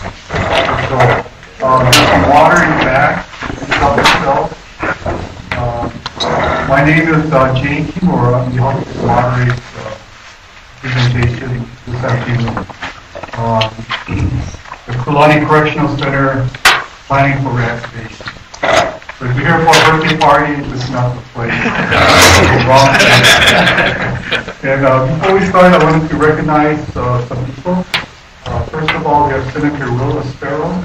There's some water in the back. Help yourself. My name is Jane Kimura. I'm the host to moderate presentation this afternoon. The Kulani Correctional Center planning for reactivation. So if you're here for a birthday party, this is not the place. And before we start, I wanted to recognize some people. First of all, we have Senator Will Espero.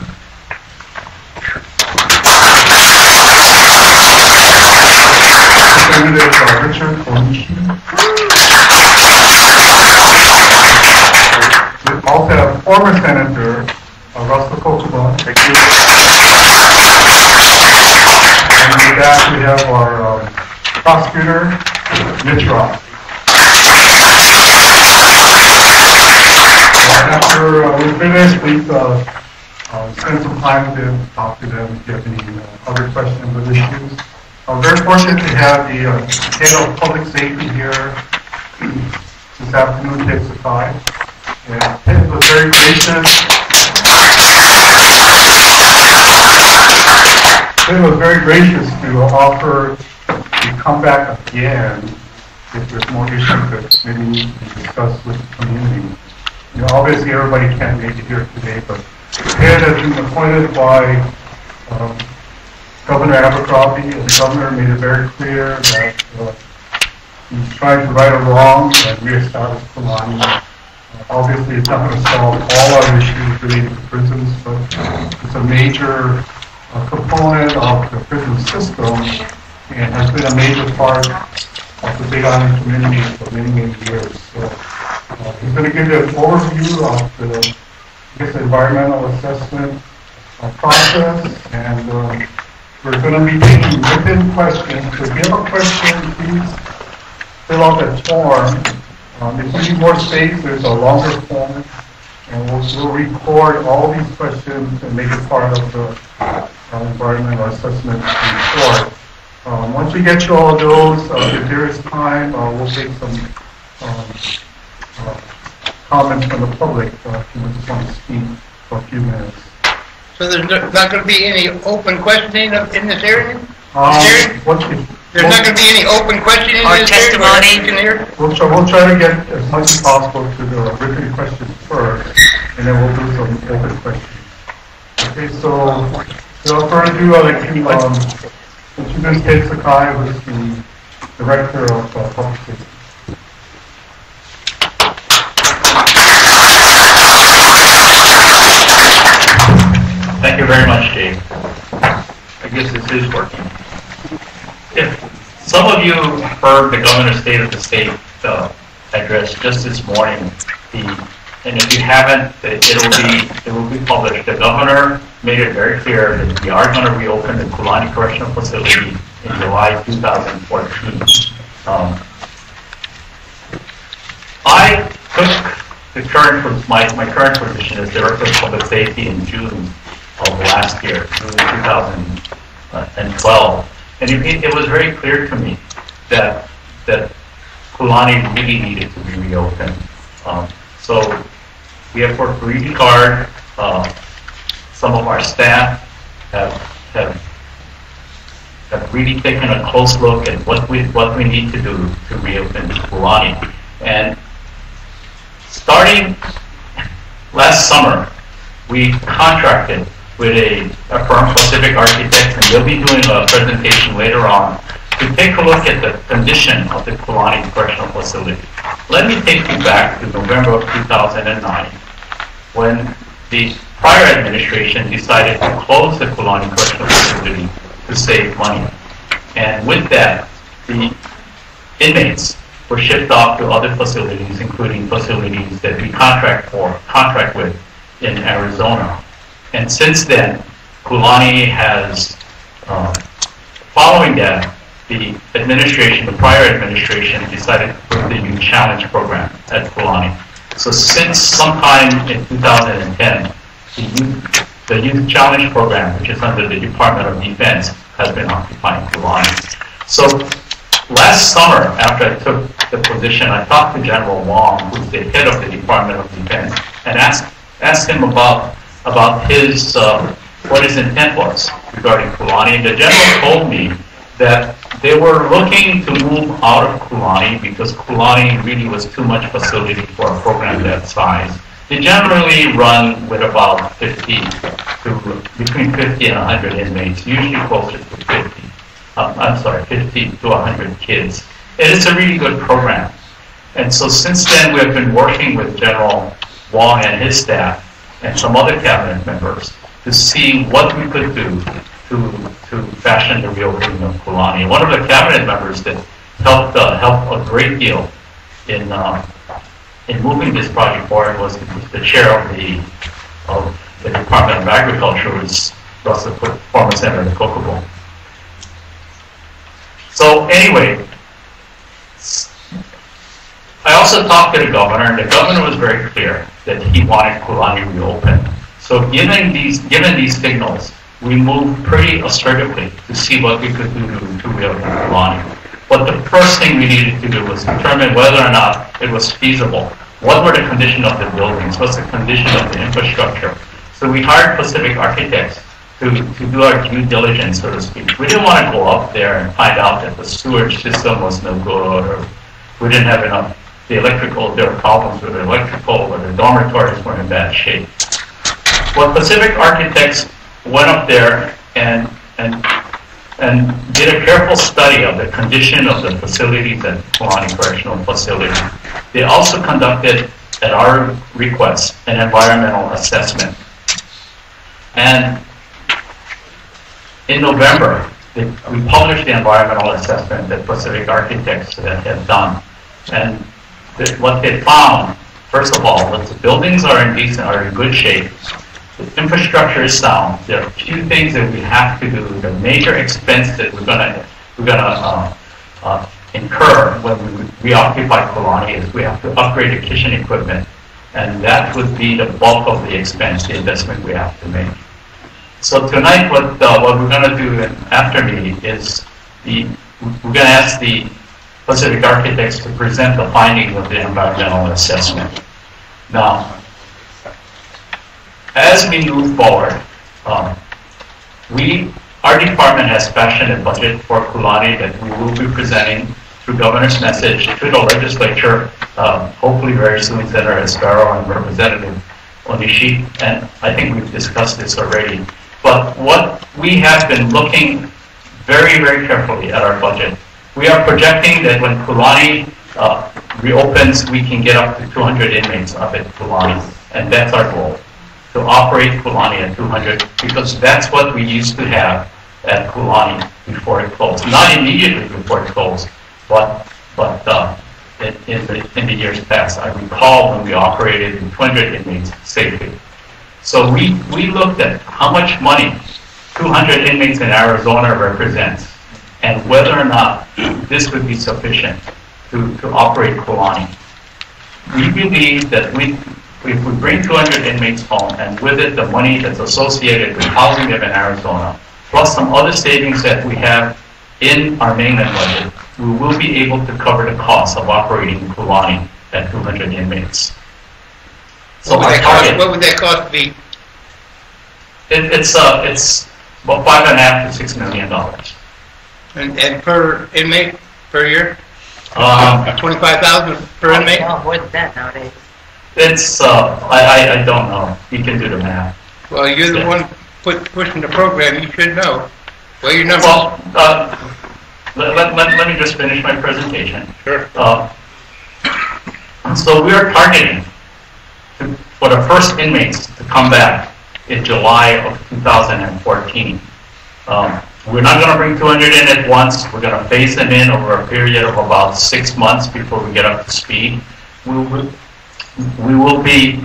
Representative Richard Onishi. We also have former Senator Russell Kokuba. And with that, we have our prosecutor, Mitch Ross. After we're finished, please spend some time with them, talk to them if you have any other questions or issues. I'm very fortunate to have the head of public safety here this afternoon, Ted Sakai. And Ted was very gracious. Ted was very gracious to offer to come back again if there's more issues that maybe need to be discussed with the community. You know, obviously everybody can't make it here today, but Ted has been appointed by Governor Abercrombie, and the governor made it very clear that he's trying to right a wrong and reestablish Kulani. Obviously, it's not going to solve all our issues related to prisons, but it's a major component of the prison system and has been a major part of the Big Island community for many, many years. So he's going to give you an overview of the environmental assessment process, and we're going to be taking written questions. So if you have a question, please fill out that form. If you need more space, there's a longer form, and we'll record all these questions and make it part of the environmental assessment report. Once we get you all of those, if there is time, we'll take some comments from the public if you just want to speak for a few minutes. So there's not going to be any open questioning in this area? There's not going to be any open questioning in this testimony? Area? We'll try to get as much as possible to the written questions first, and then we'll do some open questions. Okay, so without further ado, I'd like to introduce Ted Sakai, who is the Director of Public Safety. Thank you very much, Dave. I guess this is working. If some of you heard the Governor's State of the State address just this morning, and if you haven't, it will be published. The Governor made it very clear that we are going to reopen the Kulani Correctional Facility in July 2014. I took my current position as Director of Public Safety in June of last year, 2012, and it was very clear to me that Kulani really needed to be reopened. So we have worked really hard. Some of our staff have really taken a close look at what we need to do to reopen Kulani. And starting last summer, we contracted with a firm, Pacific Architects, and they'll be doing a presentation later on to take a look at the condition of the Kulani Correctional Facility. Let me take you back to November of 2009, when the prior administration decided to close the Kulani Correctional Facility to save money. And with that, the inmates were shipped off to other facilities, including facilities that we contract with in Arizona. And since then, Kulani has, following that, the prior administration decided to put the youth challenge program at Kulani. So since sometime in 2010, the youth challenge program, which is under the Department of Defense, has been occupying Kulani. So last summer, after I took the position, I talked to General Wong, who's the head of the Department of Defense, and asked him about about his what his intent was regarding Kulani. The general told me that they were looking to move out of Kulani because Kulani really was too much facility for a program that size. They generally run with about 50 to between 50 and 100 inmates, usually closer to 50. I'm sorry, 50 to 100 kids. And it's a really good program. And so since then, we have been working with General Wong and his staff and some other cabinet members to see what we could do to fashion the reopening of Kulani. One of the cabinet members that helped a great deal in moving this project forward was the chair of the Department of Agriculture, was Russell, former Senator Kokobo. So anyway, I also talked to the governor, and the governor was very clear that he wanted Kulani reopened. So given these signals, we moved pretty assertively to see what we could do to reopen Kulani. But the first thing we needed to do was determine whether or not it was feasible. What were the condition of the buildings? What's the condition of the infrastructure? So we hired Pacific Architects to do our due diligence, so to speak. We didn't want to go up there and find out that the sewage system was no good, or we didn't have enough, there were problems with the electrical, or the dormitories were in bad shape. Well, Pacific Architects went up there and did a careful study of the condition of the facilities at Kulani Correctional Facility. They also conducted, at our request, an environmental assessment. And in November, we published the environmental assessment that Pacific Architects had done. And what they found, first of all, was the buildings are in good shape. The infrastructure is sound. There are a few things that we have to do. The major expense that we're gonna incur when we reoccupy Kulani is we have to upgrade the kitchen equipment, and that would be the bulk of the expense, the investment we have to make. So tonight, what we're gonna do after me is we're gonna ask the Pacific Architects to present the findings of the environmental assessment. Now, as we move forward, our department has fashioned a budget for Kulani that we will be presenting through Governor's message to the legislature, hopefully very soon, Senator Esparro and Representative Onishi, and I think we've discussed this already. But what we have been looking very, very carefully at our budget. We are projecting that when Kulani reopens, we can get up to 200 inmates up at Kulani, and that's our goal, to operate Kulani at 200, because that's what we used to have at Kulani before it closed. Not immediately before it closed, but in the years past. I recall when we operated with 200 inmates safely. So we looked at how much money 200 inmates in Arizona represents, and whether or not this would be sufficient to operate Kulani. We believe that if we bring 200 inmates home, and with it the money that's associated with housing them in Arizona, plus some other savings that we have in our mainland budget, we will be able to cover the cost of operating Kulani at 200 inmates. So what would that cost be? It's about $5.5 to $6 million. And per inmate per year? 25,000 per inmate? Oh, more than that nowadays. It's I don't know. You can do the math. Well, you're the one pushing the program. You should know. Well, your numbers. Well, let me just finish my presentation. Sure. So we are targeting for the first inmates to come back in July of 2014. We're not going to bring 200 in at once. We're going to phase them in over a period of about 6 months before we get up to speed. We will be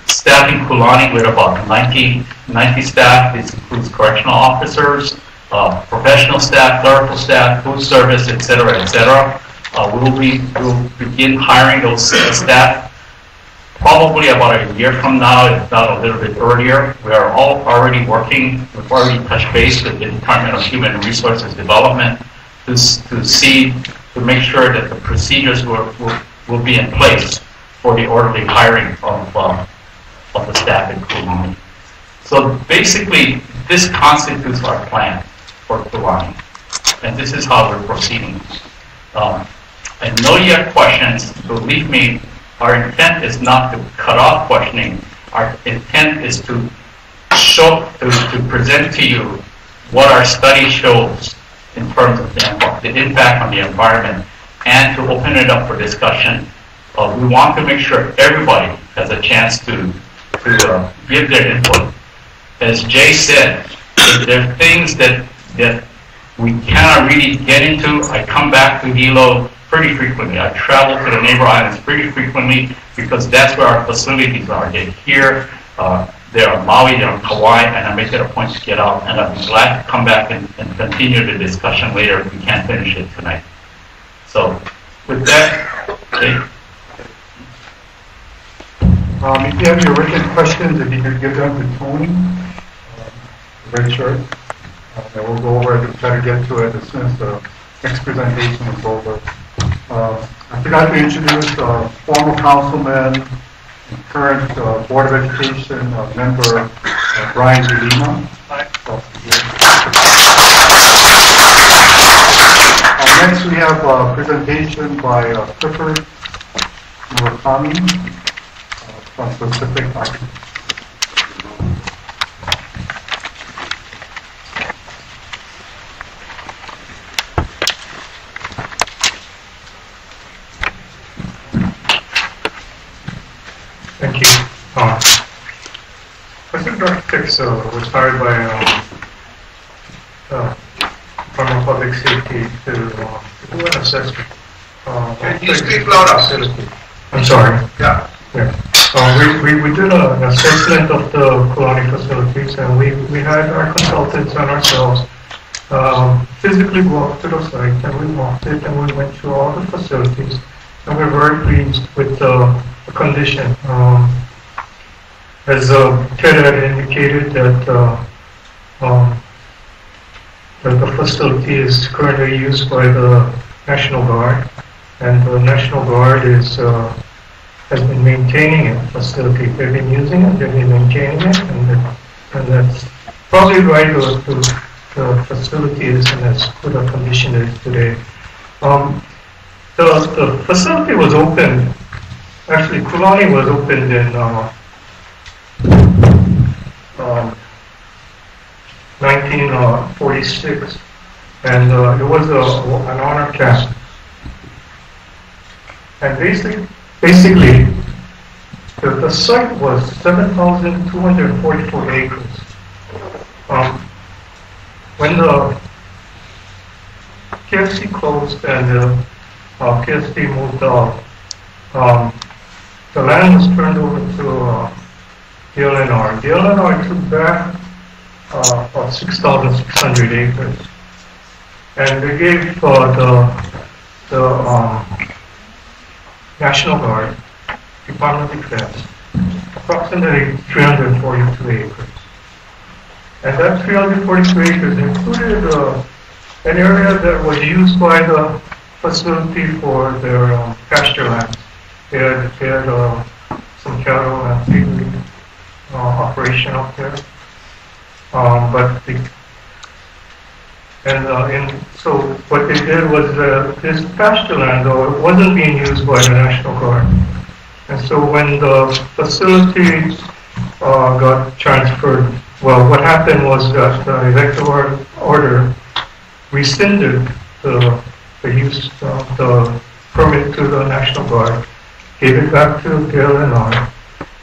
staffing Kulani with about 90 staff. This includes correctional officers, professional staff, clerical staff, food service, etc., etc. We'll begin hiring those staff probably about a year from now, if not a little bit earlier. We are all already working. We've already touched base with the Department of Human Resources Development to make sure that the procedures will be in place for the orderly hiring of of the staff in Kulani. So basically, this constitutes our plan for Kulani, and this is how we're proceeding. I know you have questions. Believe me, our intent is not to cut off questioning. Our intent is to present to you what our study shows in terms of the impact on the environment, and to open it up for discussion. We want to make sure everybody has a chance to give their input. As Jay said, if there are things that we cannot really get into, I come back to Hilo pretty frequently. I travel to the neighbor islands pretty frequently because that's where our facilities are. They're here, they're on Maui, they're on Kauai, and I make it a point to get out, and I'd be glad to come back and continue the discussion later if we can't finish it tonight. So, with that, Jay? If you have your written questions, if you could give them to Tony, the red shirt, and we'll go over it and try to get to it as soon as the next presentation is over. I forgot to introduce former councilman and current Board of Education member Brian DeLima. Next we have a presentation by Clifford Murakami from Pacific Island. Thank you. Pacific Architects was hired by Department of Public Safety to do an assessment. Can you speak louder? I'm sorry. Yeah. We did an assessment of the Kulani facilities, and we had our consultants and ourselves physically go up to the site, and we walked it, and we went through all the facilities, and we're very pleased with the condition. As Ted had indicated, that the facility is currently used by the National Guard, and the National Guard has been maintaining the facility. They've been using it, they've been maintaining it, and that's probably why the facility is in as good a condition as today. The facility was opened, actually Kulani was opened in 1946, and it was an honor camp. And basically, the site was 7,244 acres. When the KFC closed and the KFC moved out, the land was turned over to DLNR. DLNR took back about 6,600 acres, and they gave the National Guard, Department of Defense, approximately 342 acres. And that 342 acres included an area that was used by the facility for their pasture land. They had some cattle and pig operation up there. So what they did was this pasture land, though, it wasn't being used by the National Guard. And so when the facility got transferred, well, what happened was that the executive order rescinded the use of the permit to the National Guard, gave it back to DLNR,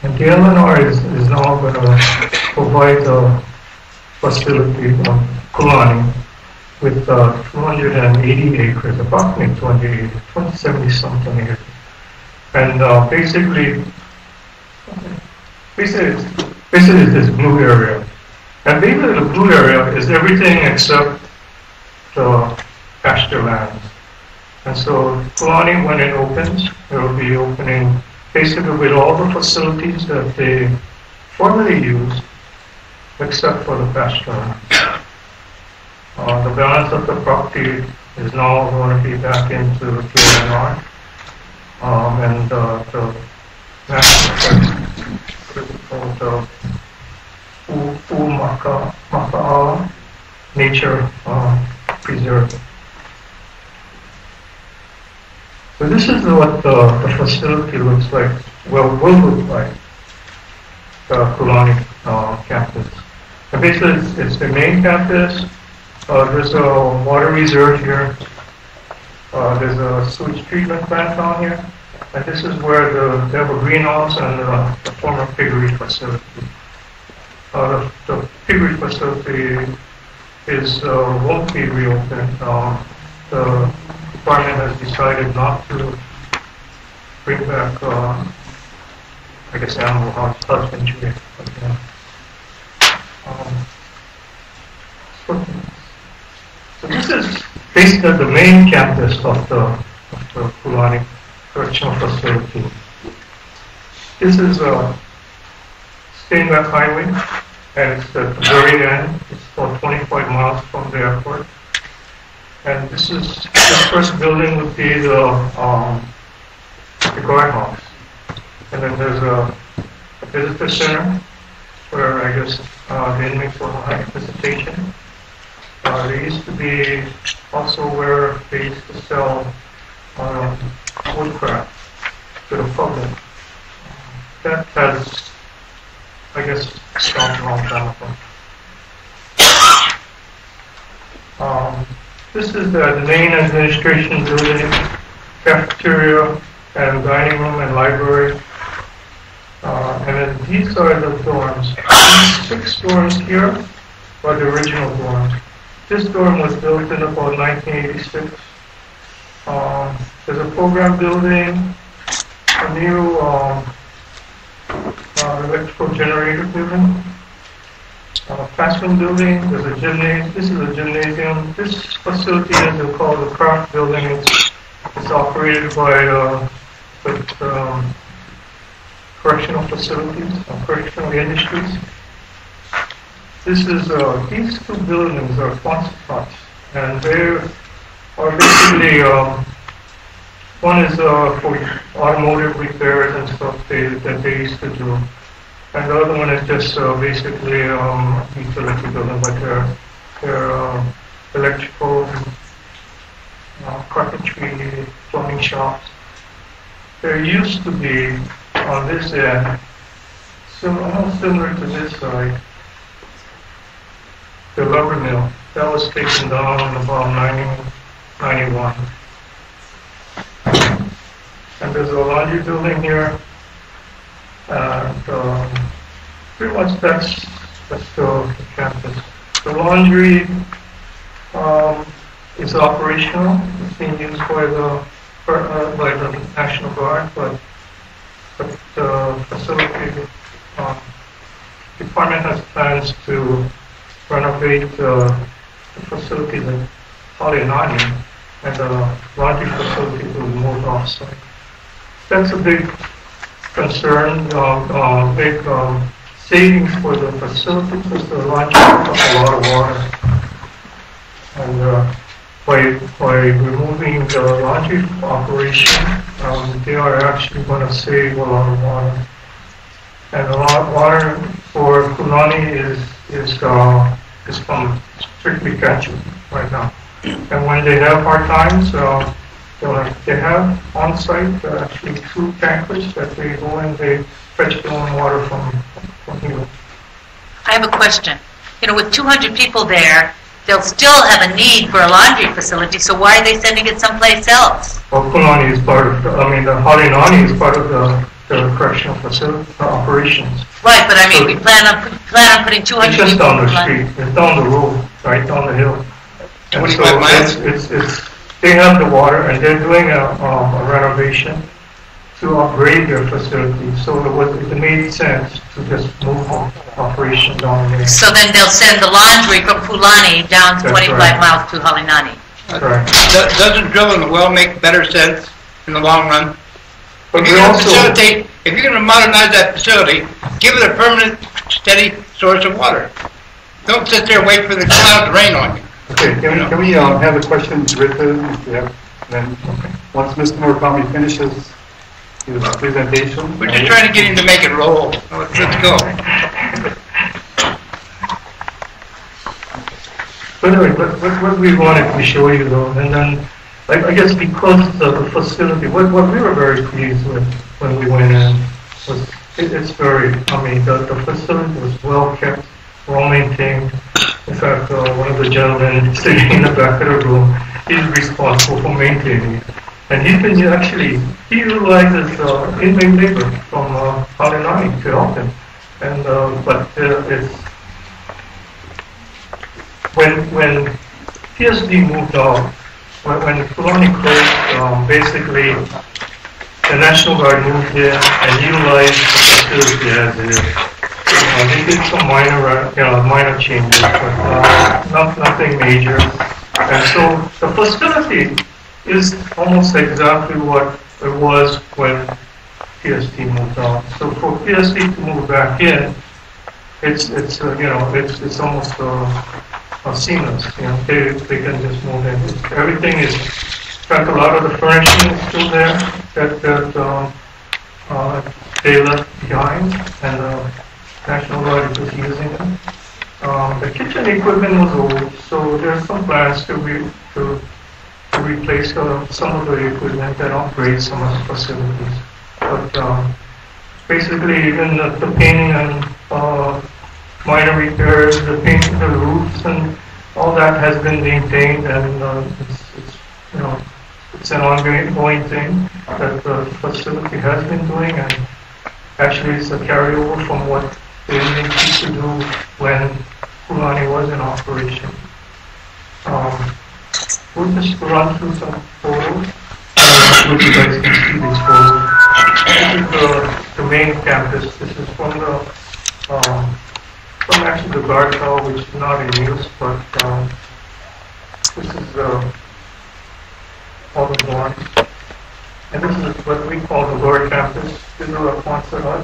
and DLNR is now going to provide the facility on Kulani with 280 acres, approximately 270 something acres. And basically it's this blue area. And basically the blue area is everything except the pasture lands. And so Kulani, when it opens, it will be opening basically with all the facilities that they formerly used, except for the pasture land. The balance of the property is now going to be back into the DLNR, and the National called Maka'ala Nature Preserve. So this is what the facility looks like, well, will look like, the Kulani campus. And basically, it's the main campus. There's a water reserve here. There's a sewage treatment plant down here. And this is where they have a greenhouse and the former piggery facility. The piggery facility won't be reopened. The department has decided not to bring back, I guess, animal husbandry. So this is basically the main campus of the Kulani Correctional Facility. This is Stainback Highway, and it's at the very end. It's about 25 miles from the airport. And this first building would be the guardhouse. And then there's a visitor center where I guess the inmates will have visitation. There used to be also where they used to sell woodcraft to the public. That has, I guess, stopped a long time ago. This is the main administration building, cafeteria, and dining room and library. And then these are the dorms. These 6 dorms here are the original dorms. This dorm was built in about 1986. There's a program building, a new electrical generator building, classroom building. There's a gymnasium. This is a gymnasium. This facility is called the craft building. It's operated by the correctional facilities, correctional industries. This is these 2 buildings are Quonset huts, and they are basically one is for automotive repairs and stuff that they used to do, and the other one is just basically utility building, but they're electrical, carpentry, plumbing shops. There used to be on this end, almost similar to this side, the rubber mill. That was taken down in about 1991. And there's a laundry building here. And pretty much that's the campus. The laundry is operational. It's being used by the National Guard, but the facility department has plans to renovate the facilities in Halinani, and the laundry facility will move off-site. That's a big concern, big savings for the facility, because the laundry took up a lot of water. And by removing the laundry operation, they are actually going to save a lot of water. And a lot of water for Kulani is from strictly catching right now. And when they have hard times, they have on site actually 2 tankers that they go and they fetch their own water from Hilo. I have a question. You know, with 200 people there, they'll still have a need for a laundry facility, so why are they sending it someplace else? Well, Kulani is part of the Halinani is part of the correctional facility operations. Right, but I mean, we plan on putting 200 people. It's just down the street. It's down the road, right down the hill. 25 miles? They have the water, and they're doing a renovation to upgrade their facility. So it made sense to just move operation down there. So then they'll send the laundry from Kulani down to 25 miles to Halinani. Correct. Doesn't drilling the well make better sense in the long run? But if you're going to modernize that facility, give it a permanent, steady source of water. Don't sit there and wait for the cloud to rain on you. Okay, can we have the questions written? Then once Mr. Murakami finishes presentation. We're just trying to get him to make it roll. Let's go. But anyway, what we wanted to show you though, and then I guess because of the facility, what we were very pleased with when we went in was it's very, I mean, the facility was well kept, well maintained. In fact, one of the gentlemen sitting in the back of the room is responsible for maintaining it. And he utilizes inmate labor from Kulani to help him. And but it's when PSD moved out, when Kulani closed, basically the National Guard moved in and utilized the facility as it is. They did some minor changes, but nothing major. And so the facility is almost exactly what it was when PSD moved out. So for PSD to move back in, it's almost seamless. They can just move in. Everything is. In fact, a lot of the furnishing is still there that they left behind, and National Guard is just using it. The kitchen equipment was old, so there's some plans to replace some of the equipment and upgrade some of the facilities. But basically, even the painting and minor repairs, the painting the roofs and all that has been maintained, and it's an ongoing thing that the facility has been doing, and actually it's a carryover from what they used to do when Kulani was in operation. We'll just run through some photos, so you guys can see these photos. This is the main campus. This is from actually the guard tower, which is not in use, but this is all the dorms. And this is what we call the guard campus. This is our concert hall,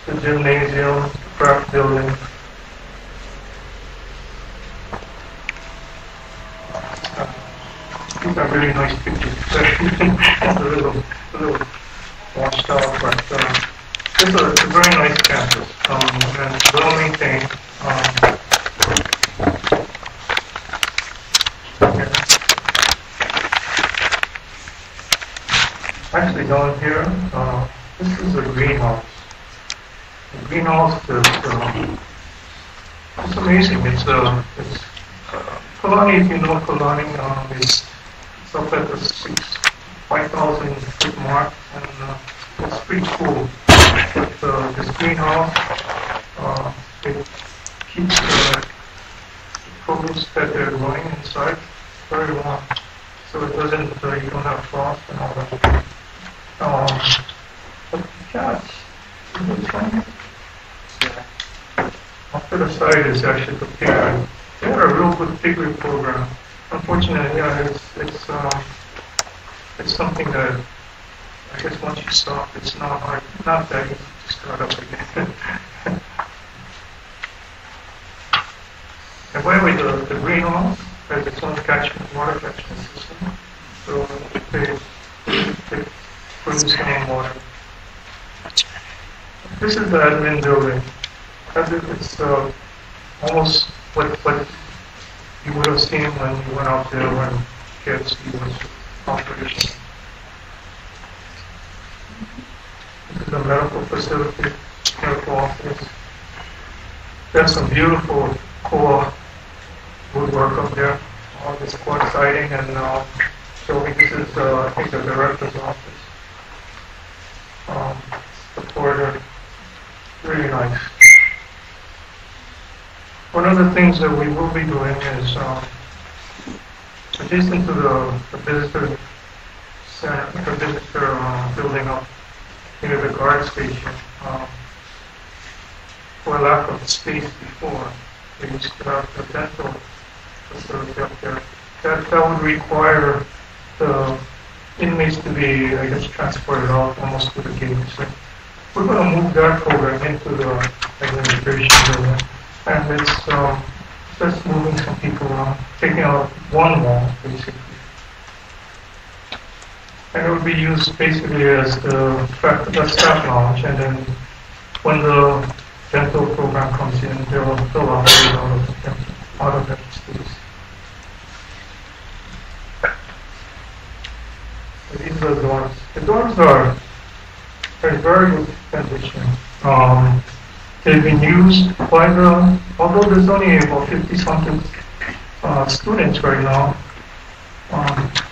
the gymnasium, the craft building. These are really nice pictures. It's a little washed out, but it's a very nice campus, and well maintained. Actually, down here, this is a greenhouse. The greenhouse is it's amazing. It's Kulani, if you know Kulani, it's up at the 5,000 foot mark, and it's pretty cool. But this greenhouse, it keeps the produce that they're growing inside very warm, so it doesn't, you don't have frost and all that. But the cats, is this one? Off to the side is actually the pig. They had a real good piggery program. Unfortunately, yeah, it's something that I guess once you stop, it's not that easy to start up again. And by the way, the greenhouse has its own water catchment system, so they produce their own water. This is the admin building. It's almost what you would have seen when you went out there when KFC was operational. This is a medical facility, medical office. There's some beautiful core woodwork up there. All this core siding, and so this is I think the director's office. The corridor, really nice. One of the things that we will be doing is adjacent to the visitor center, the visitor building up near the guard station. For lack of space before, we used to have the dental facility up there. That would require the inmates to be, I guess, transported out almost to the gate. So we're going to move that program into the administration building. And it's just moving some people around, taking out one wall, basically. and it would be used basically as the staff lounge, and then when the dental program comes in, they will operate out of that space. So these are the dorms. The dorms are in very good condition. They've been used by although there's only about 50-something students right now,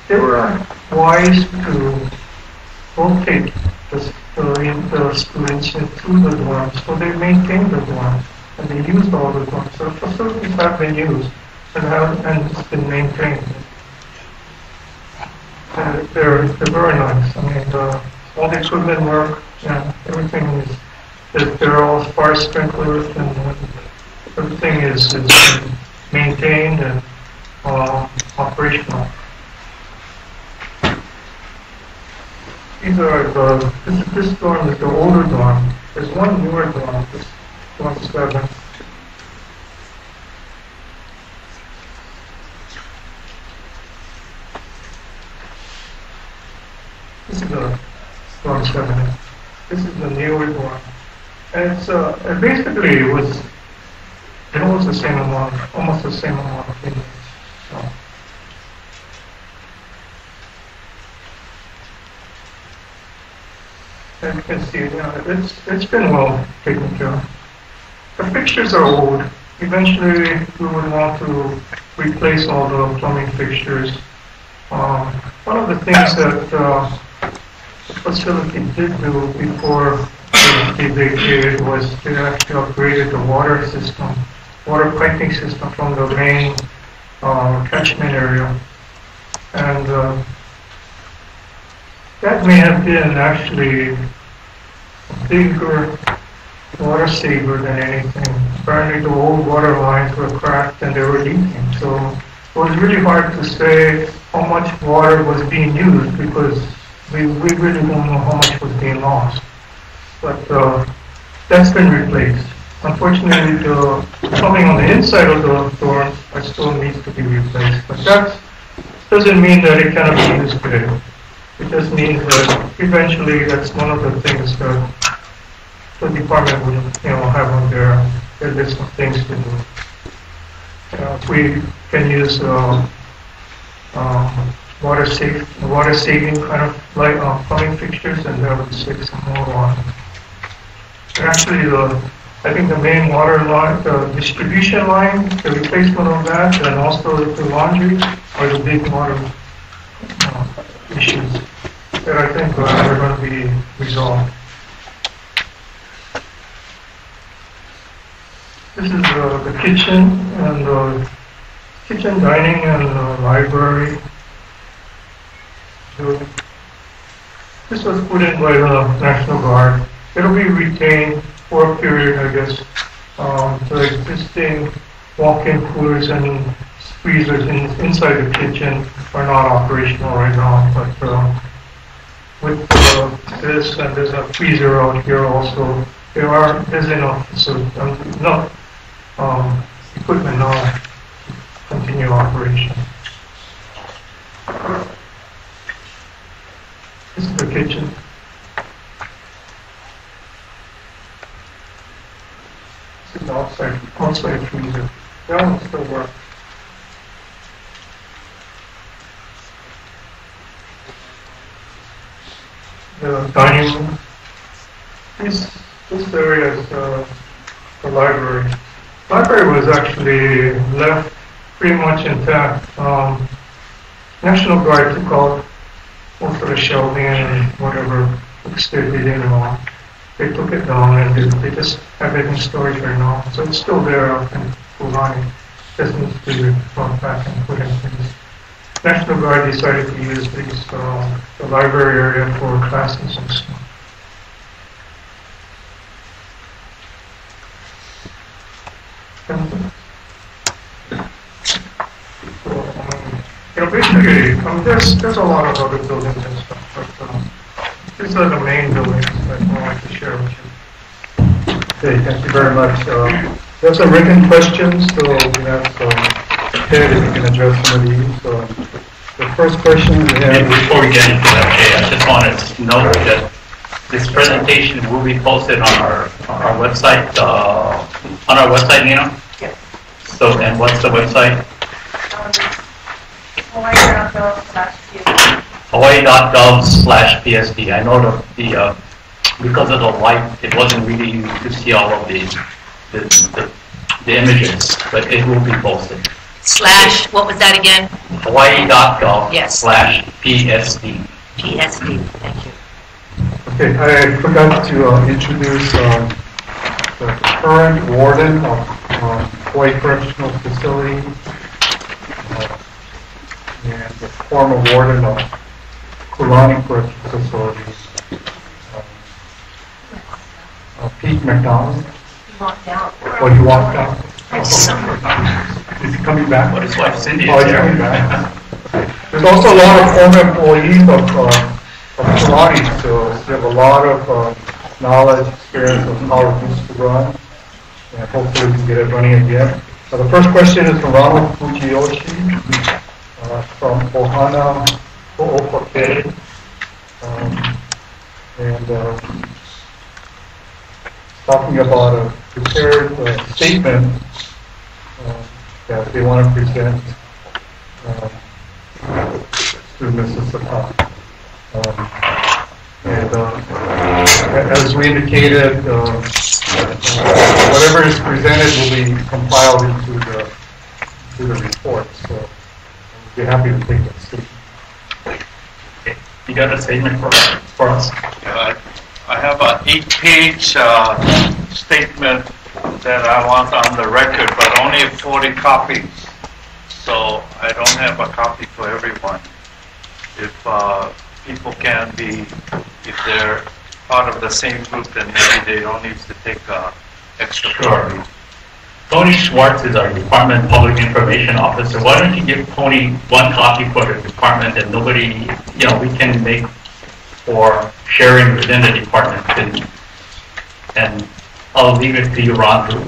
they were wise to rotate the students into the dorms, so they maintained the dorms, and they used all the dorms. So the facilities have been used and it's been maintained. And they're very nice. I mean, all the equipment work, yeah, everything is, they're all fire sprinklers, and everything is maintained and operational. These are this dorm is the older dorm. There's one newer dorm, this dorm 7. This is the dorm 7. This is the newer dorm. And it's it basically was almost the same amount of inmates. So. And you can see, it's been well taken care of. The fixtures are old. Eventually, we would want to replace all the plumbing fixtures. One of the things that the facility did do before they vacated was they actually upgraded the water piping system from the main catchment area. And that may have been actually a bigger water saver than anything. Apparently the old water lines were cracked and they were leaking. So it was really hard to say how much water was being used because we really don't know how much was being lost. But that's been replaced. Unfortunately, the plumbing on the inside of the dorms still needs to be replaced. But that doesn't mean that it cannot be used today. It just means that eventually that's one of the things that the department would, have on their list of things to do. We can use water saving kind of light plumbing fixtures, and that would save some more water. Actually, I think the main water line, the distribution line, the replacement of that, and also the laundry are the big water issues that I think are going to be resolved. This is the kitchen and the kitchen, dining, and library. So this was put in by the National Guard. It'll be retained for a period, I guess. The existing walk-in coolers and freezers inside the kitchen are not operational right now, but with this, and there's a freezer out here also, there's enough equipment now to continue operation. This is the kitchen. This is the outside freezer. That one still works. The dining room. This area is the library. Library was actually left pretty much intact. National Guard took out most of the shelving and whatever they didn't want. They took it down and they just have it in storage right now. So it's still there up in Kulani. Just needs to be brought back and put in things. National Guard decided to use these, the library area for classes and stuff. Basically, there's a lot of other buildings and stuff, but these are the main buildings that I like to share with you. Okay, thank you very much. We have some written questions, so we have Ted, if you can address some of these. The first question we have. Before we get into that, Jay, I just wanted to note that this presentation will be posted on our website, Nina? Yes. So, and what's the website? Hawaii.gov/PSD. I know the because of the light, it wasn't really easy to see all of the images, but it will be posted. / what was that again? Hawaii.gov/PSD. PSD, thank you. Okay, I forgot to introduce the current warden of Kulani Correctional Facility and the former warden of Kulani Correctional Facility, Pete McDonald. He walked out. Oh, he walked out? Is he coming back? But his wife Cindy Oh, is he's there. coming back. There's also a lot of former employees of Kulani, so they have a lot of knowledge, experience of how it used to run, and hopefully we can get it running again. The first question is from Ronald Fujiyoshi from Ohana Ho'opake, and talking about a prepared statement that they want to present to Mrs. Sata. As we indicated, whatever is presented will be compiled into the report. So we'll be happy to take that statement. Okay. You got a statement for us? I have an 8-page statement that I want on the record, but only 40 copies. So I don't have a copy for everyone. If people can be, if they're part of the same group, then maybe they don't need to take extra copy. Tony Schwartz is our Department Public Information Officer. Why don't you give Tony one copy for the department and nobody, we can make for sharing within the department. And I'll leave it to you, Ron, to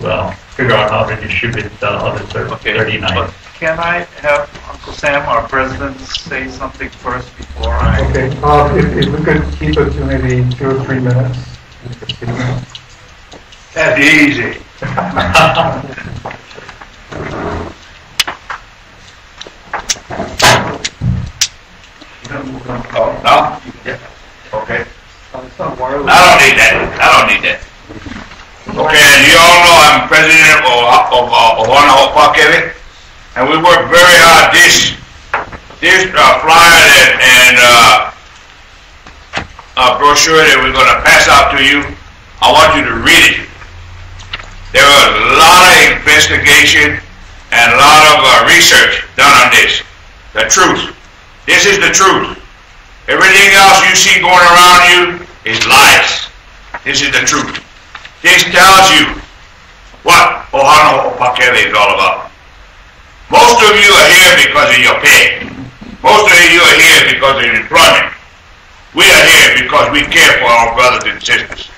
figure out how to distribute the other 39. But can I have Uncle Sam, our president, say something first before I... Okay, if we could keep it to maybe 2 or 3 minutes. That's easy. Oh, no? Yeah. Okay. I don't need that. Okay, and you all know I'm president of Ohana Ho'opake, and we work very hard. This flyer and brochure that we're going to pass out to you, I want you to read it. There was a lot of investigation and a lot of research done on this. The truth. This is the truth. Everything else you see going around you is lies. This is the truth. This tells you what Ohana Ho'opake is all about. Most of you are here because of your pay. Most of you are here because of your employment. We are here because we care for our brothers and sisters.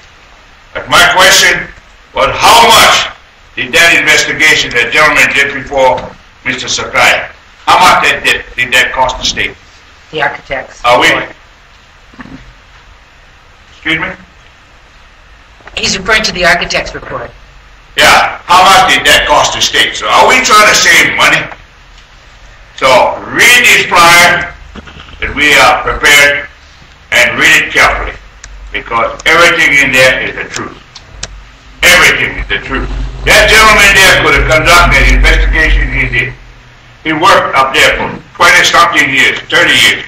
But my question was, how much did that investigation that gentleman did before Mr. Sakai, how much did that cost the state? The architects. Are we? Excuse me? He's referring to the architect's report. Yeah, how much did that cost the state? So are we trying to save money? So read this flyer that we are prepared and read it carefully, because everything in there is the truth. Everything is the truth. That gentleman there could have conducted an investigation he did. He worked up there for 20-something years, 30 years.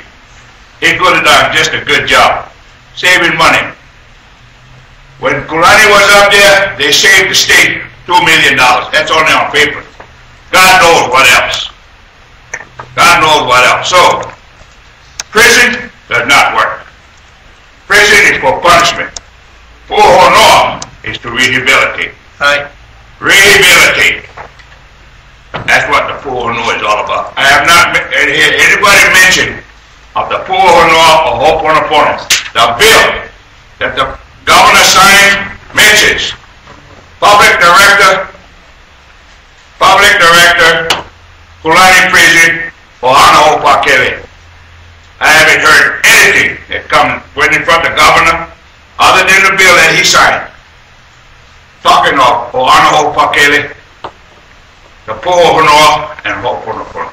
He could have done just a good job, saving money. When Kulani was up there, they saved the state $2 million. That's only on paper. God knows what else. God knows what else. So, prison does not work. Prison is for punishment. Pu'uhonua is to rehabilitate. Right? Rehabilitate. That's what the Pu'uhonua is all about. I have not heard anybody mention of the Pu'uhonua or Ho'oponopono. The bill that the governor signed mentions Public Director, Kulani Prison, Ohana Ho'opake. I haven't heard anything that went in front of the governor, other than the bill that he signed. Talking of Ho'ohana, the Po'ohanoa, and Ho'oponopono.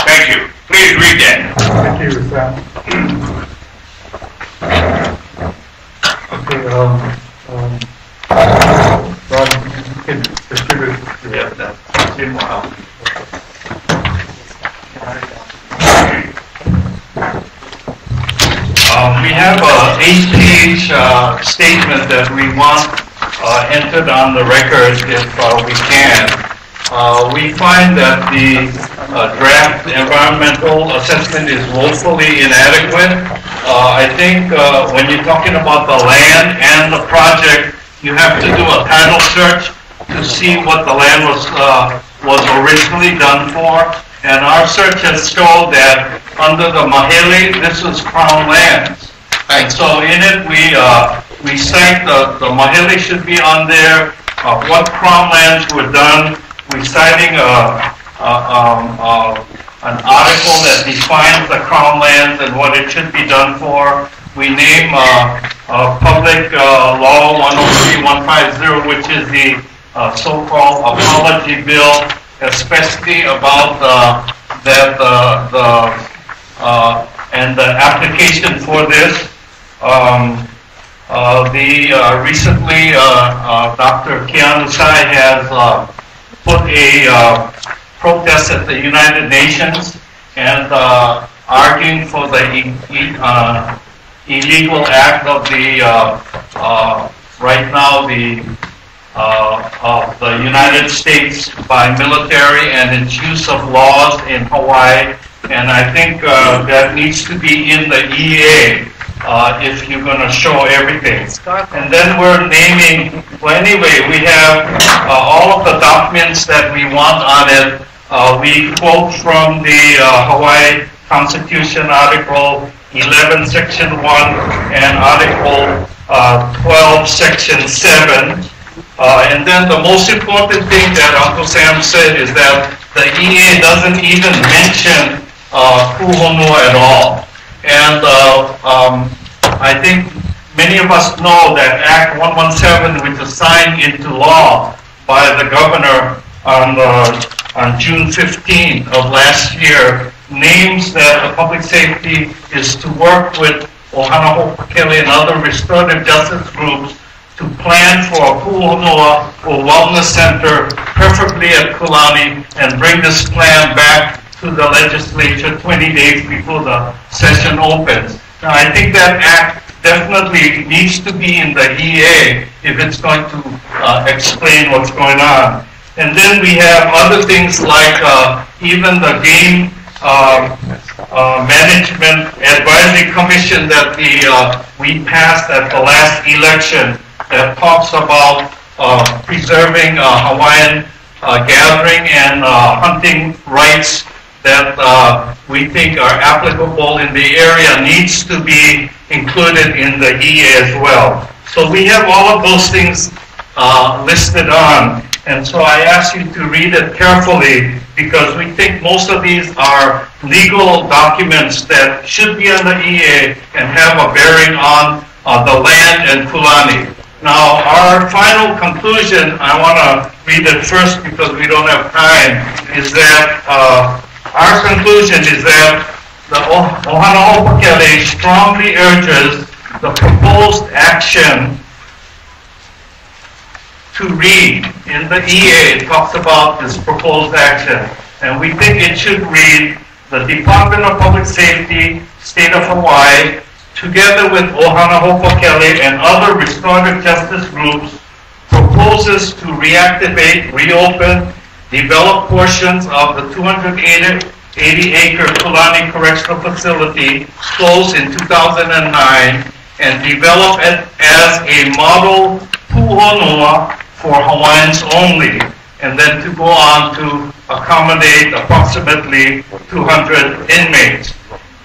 Thank you. Please read that. Thank you, Sam. Okay, Ron, you can distribute. Yeah, that's in my house. We have a 8-page statement that we want entered on the record if we can. We find that the draft environmental assessment is woefully inadequate. I think when you're talking about the land and the project, you have to do a title search to see what the land was originally done for. And our search has shown that under the Mahele, this is Crown lands. And so in it, we cite the Mahele should be on there, what Crown lands were done. We're citing an article that defines the Crown lands and what it should be done for. We name Public Law 103-150, which is the so-called apology bill, especially about and the application for this. Recently, Dr. Keanu Sai has put a protest at the United Nations and arguing for the illegal act of the right now of the United States by military and its use of laws in Hawaii. And I think that needs to be in the EA if you're going to show everything. And then we're naming, well anyway, we have all of the documents that we want on it. We quote from the Hawaii Constitution, Article 11, Section 1, and Article 12, Section 7. And then the most important thing that Uncle Sam said is that the EA doesn't even mention Kuhonua at all. And I think many of us know that Act 117, which was signed into law by the governor on June 15 of last year, names that the public safety is to work with Ohana Hopakele and other restorative justice groups to plan for a Kuhonua or wellness center, preferably at Kulani, and bring this plan back to the legislature 20 days before the session opens. Now, I think that act definitely needs to be in the EA if it's going to explain what's going on. And then we have other things like even the game management advisory commission that we passed at the last election that talks about preserving Hawaiian gathering and hunting rights that we think are applicable in the area needs to be included in the EA as well. So we have all of those things listed on, and so I ask you to read it carefully because we think most of these are legal documents that should be on the EA and have a bearing on the land and Kulani. Now, our final conclusion, I want to read it first because we don't have time, is that our conclusion is that the Ohana Hopakele strongly urges the proposed action to read. In the EA, it talks about this proposed action, and we think it should read, the Department of Public Safety, State of Hawaii, together with Ohana Hopakele and other restorative justice groups, proposes to reactivate, reopen, develop portions of the 280-acre Kulani Correctional Facility closed in 2009 and develop it as a model puhonua for Hawaiians only, and then to go on to accommodate approximately 200 inmates.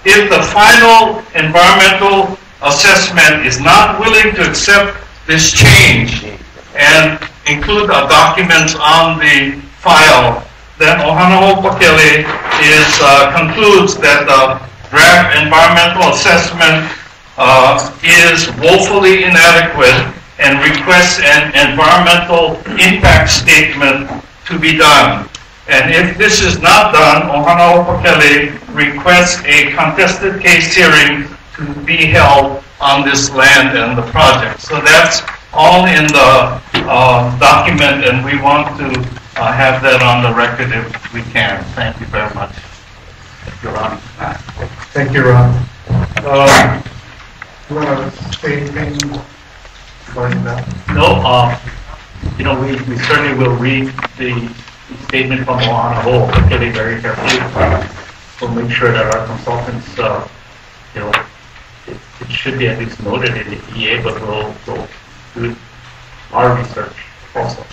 If the final environmental assessment is not willing to accept this change and include the documents on the file, then Ohana Hopakele concludes that the draft environmental assessment is woefully inadequate and requests an environmental impact statement to be done. And if this is not done, Ohana Opakele requests a contested case hearing to be held on this land and the project. So that's all in the document, and we want to have that on the record if we can. Thank you very much. Your Honor. Thank you, Ron. You want to say anything regarding that? No, you know, we certainly will read the statement from Ohana Opakele very carefully. We'll make sure that our consultants, you know, it should be at least noted in the EA, but we'll do our research also.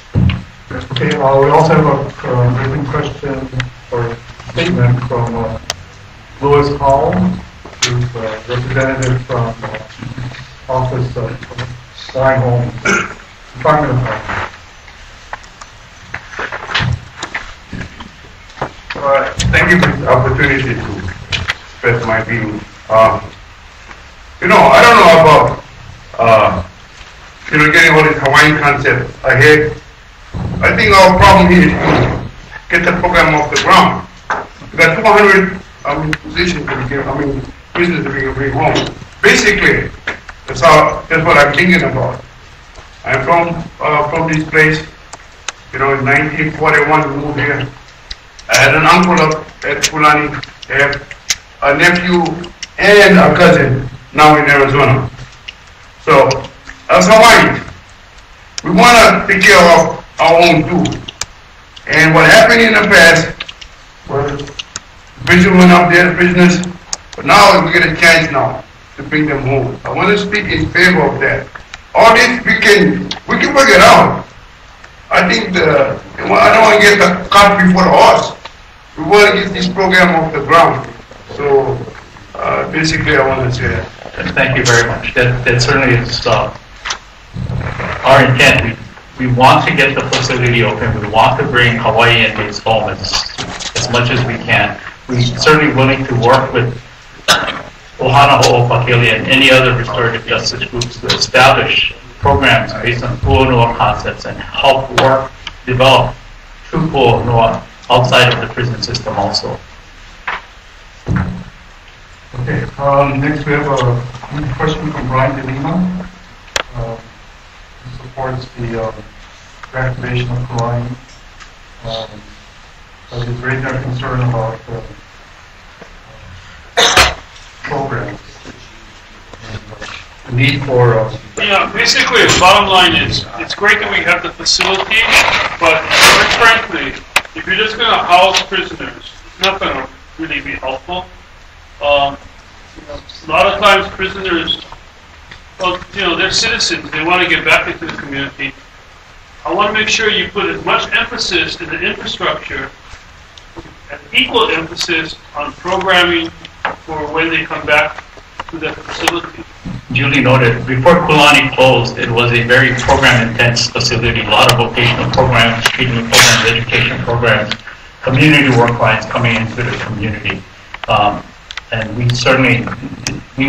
Okay, we also have a written question or statement from Louis Hall, who's a representative from Office of Line Home, Department of Health. Thank you for the opportunity to express my view. You know, I don't know about, you know, getting all this Hawaiian concept ahead. I think our problem here is to get the program off the ground. We got 200 positions to get, business to bring home. Basically, that's what I'm thinking about. I'm from this place. You know, in 1941 we moved here. I had an uncle up at Kulani, a nephew and a cousin now in Arizona. So, as Hawaiians, we want to take care of our own too. And what happened in the past, well, vision went up there, business, but now we get a chance now to bring them home. I want to speak in favor of that. All this, we can work it out. I think I don't want to get the cart before the horse. We want to get this program off the ground. So, basically, I want to say that. Thank you very much. That certainly is our intent. We want to get the facility open. We want to bring Hawaii inmates home as much as we can. We're certainly willing to work with Ohana Ho'opakele and any other restorative justice groups to establish programs based on pu'onua concepts and help develop true pu'onua outside of the prison system also. Okay, next we have a question from Brian De Lima. He supports the reactivation of Kulani. But he's raised our concern about programs. The need for... Yeah, basically, the bottom line is, it's great that we have the facility, but quite frankly, if you're just going to house prisoners, it's not going to really be helpful. A lot of times prisoners, well, they're citizens. They want to get back into the community. I want to make sure you put as much emphasis in the infrastructure and equal emphasis on programming for when they come back to the facility. Duly noted. Before Kulani closed, it was a very program-intense facility. A lot of vocational programs, treatment programs, education programs, community work clients coming into the community. And we certainly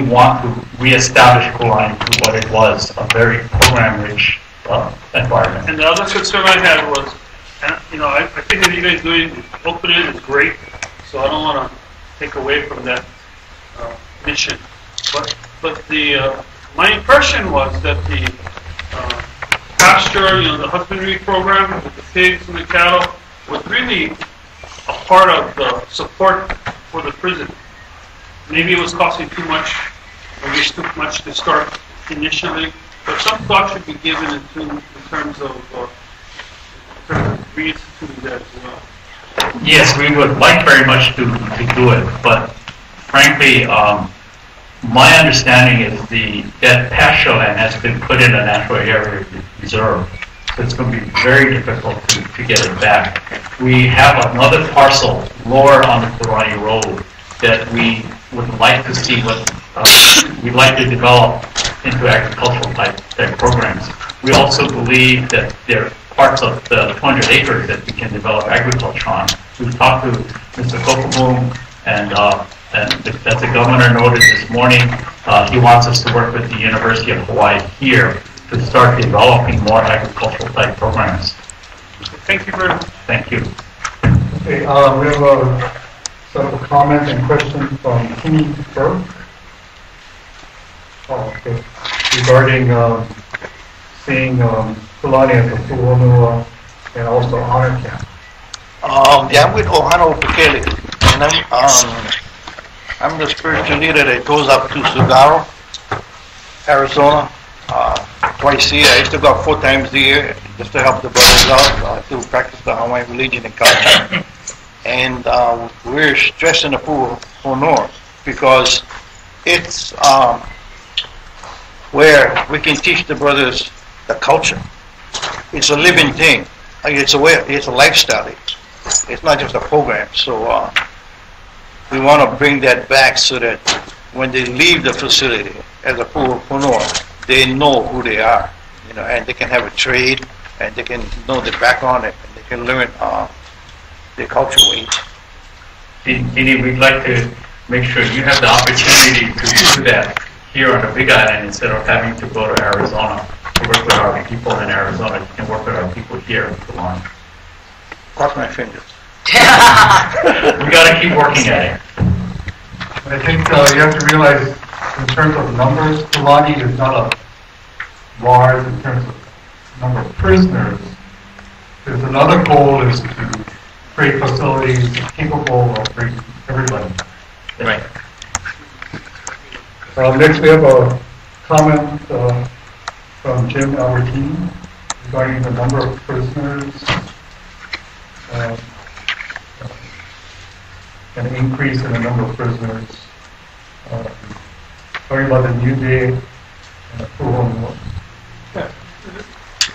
want to reestablish Kulani to what it was, a very program-rich environment. And the other concern I had was, I think that you guys doing opening is great, so I don't want to take away from that mission. But my impression was that the pasture, the husbandry program with the pigs and the cattle was really a part of the support for the prison. Maybe it was costing too much, or just too much to start initially, but some thought should be given in terms of reinstituting that as well. Yes, we would like very much to do it, but frankly, my understanding is that pasture land has been put in a natural area reserve, so it's going to be very difficult to get it back. We have another parcel lower on the Kulani Road that we would like to see we'd like to develop into agricultural type programs. We also believe that there are parts of the 200 acres that we can develop agriculture on. We've talked to Mr. Kokoboom and And as the governor noted this morning, he wants us to work with the University of Hawaii here to start developing more agricultural type programs. Thank you very much. Thank you. Okay, we have a set of comments and questions from Kenny Burke. Okay. Regarding seeing Kulani as a Pu'onua and also honor camp. Yeah, I'm with Ohana Opekele, and I'm the spiritual leader that goes up to Sugaro, Arizona, twice a year. I used to go up 4 times a year just to help the brothers out to practice the Hawaiian religion and culture. And we're stressing the Pu'onua because it's where we can teach the brothers the culture. It's a living thing. It's a way. It's a lifestyle. It's not just a program. So we want to bring that back so that when they leave the facility as a Pu'onua, they know who they are, you know, and they can have a trade, and they can know the background, and they can learn their cultural ways. Didi, we'd like to make sure you have the opportunity to do that here on the Big Island instead of having to go to Arizona to work with our people in Arizona. You can work with our people here in Kulani. Cross my fingers. We got to keep working at it. I think you have to realize, in terms of numbers, Kulani is not a large in terms of number of prisoners. There's another goal is to create facilities capable of bringing everybody. Right. Next, we have a comment from Jim Albertine regarding the number of prisoners, an increase in the number of prisoners. Talking about the New Day and the Pu'onua.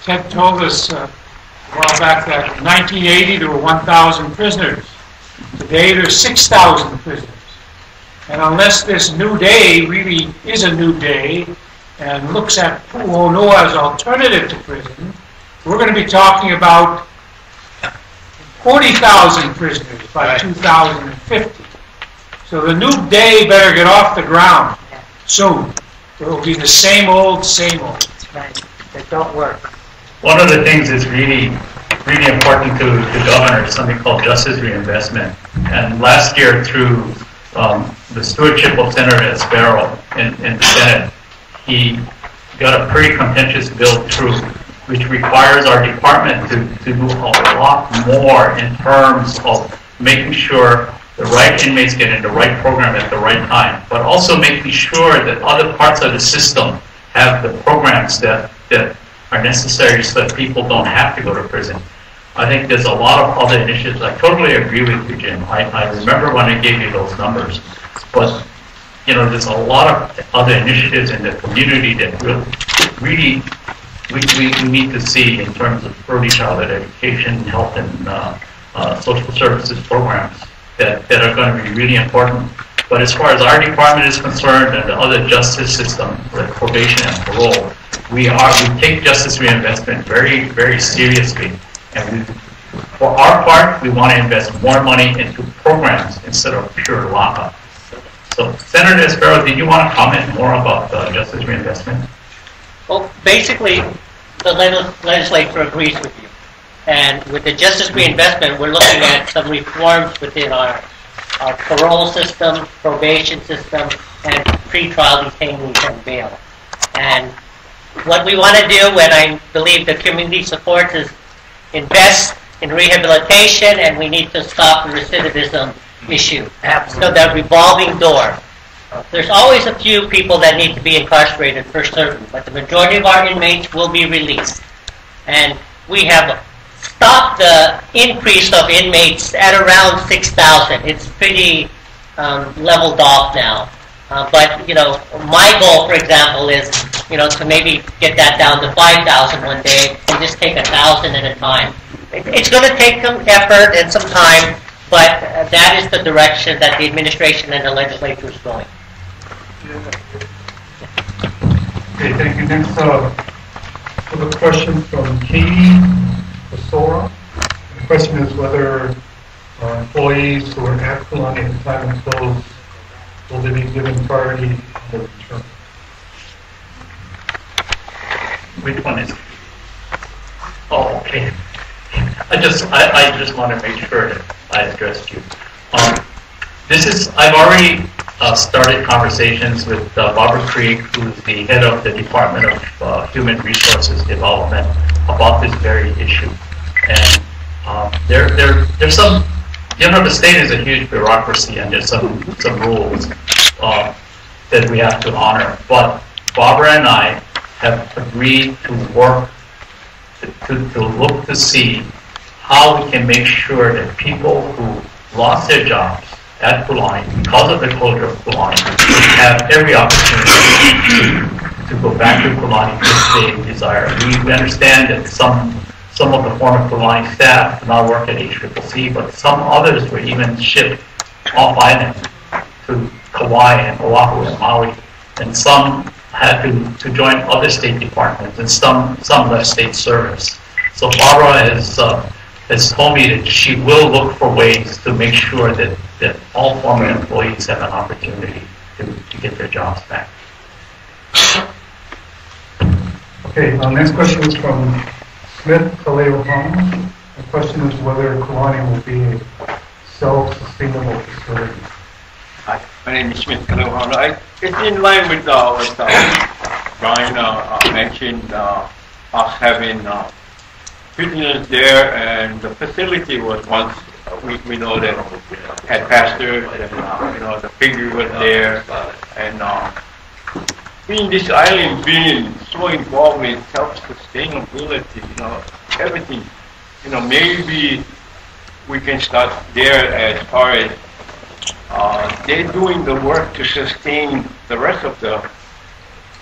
Ted told us a while back that in 1980 there were 1,000 prisoners. Today there's 6,000 prisoners. And unless this new day really is a new day and looks at Pu'onua as alternative to prison, we're going to be talking about 40,000 prisoners by 2050. So the new day better get off the ground soon. It will be the same old, same old. That's right. That don't work. One of the things that's really important to the governor is something called justice reinvestment. And last year, through the stewardship of Senator Esparro in the Senate, he got a pretty contentious bill through, which requires our department to do a lot more in terms of making sure the right inmates get in the right program at the right time, but also making sure that other parts of the system have the programs that are necessary so that people don't have to go to prison. I think there's a lot of other initiatives. I totally agree with you, Jim. I remember when I gave you those numbers, but you know, there's a lot of other initiatives in the community that really we need to see in terms of early childhood education, health, and social services programs that are going to be really important. But as far as our department is concerned and the other justice system, like probation and parole, we take justice reinvestment very, very seriously. And for our part, we want to invest more money into programs instead of pure lockup. So, Senator Esparro, did you want to comment more about justice reinvestment? Well, basically, the legislature agrees with you. And with the justice reinvestment, we're looking at some reforms within our parole system, probation system, and pretrial detainees and bail. And what we want to do, and I believe the community supports, is invest in rehabilitation, and we need to stop the recidivism issue. So that revolving door. There's always a few people that need to be incarcerated for certain, but the majority of our inmates will be released. And we have stopped the increase of inmates at around 6,000. It's pretty leveled off now. But, you know, my goal, for example, is, you know, to maybe get that down to 5,000 one day and just take 1,000 at a time. It's going to take some effort and some time, but that is the direction that the administration and the legislature is going. Okay, thank you. Next, we have a question from Katie Basora. The question is whether employees who are at Kulani at the time of close will they be given priority on the return? Which one is it? Oh, okay. I just want to make sure that I addressed you. I've already started conversations with Barbara Krieg, who's the head of the Department of Human Resources Development, about this very issue. And there's some, the state is a huge bureaucracy, and there's some rules that we have to honor. But Barbara and I have agreed to work to look to see how we can make sure that people who lost their jobs at Kulani because of the closure of Kulani have every opportunity to go back to Kulani if they desire. We understand that some of the former Kulani staff now work at HCCC, but some others were even shipped off island to Kauai and Oahu and Maui, and some had to join other state departments, and some left state service. So Barbara has told me that she will look for ways to make sure that all former employees have an opportunity to get their jobs back. Okay, next question is from Smith Kaleo. The question is whether Kulani will be a self-sustainable facility. Hi, my name is Smith Kaleo. It's in line with what Brian mentioned, us having prisoners there, and the facility was once, we know that had pastors, and the piggery was there, and being this island being so involved with self-sustainability, everything, maybe we can start there as far as they're doing the work to sustain the rest of the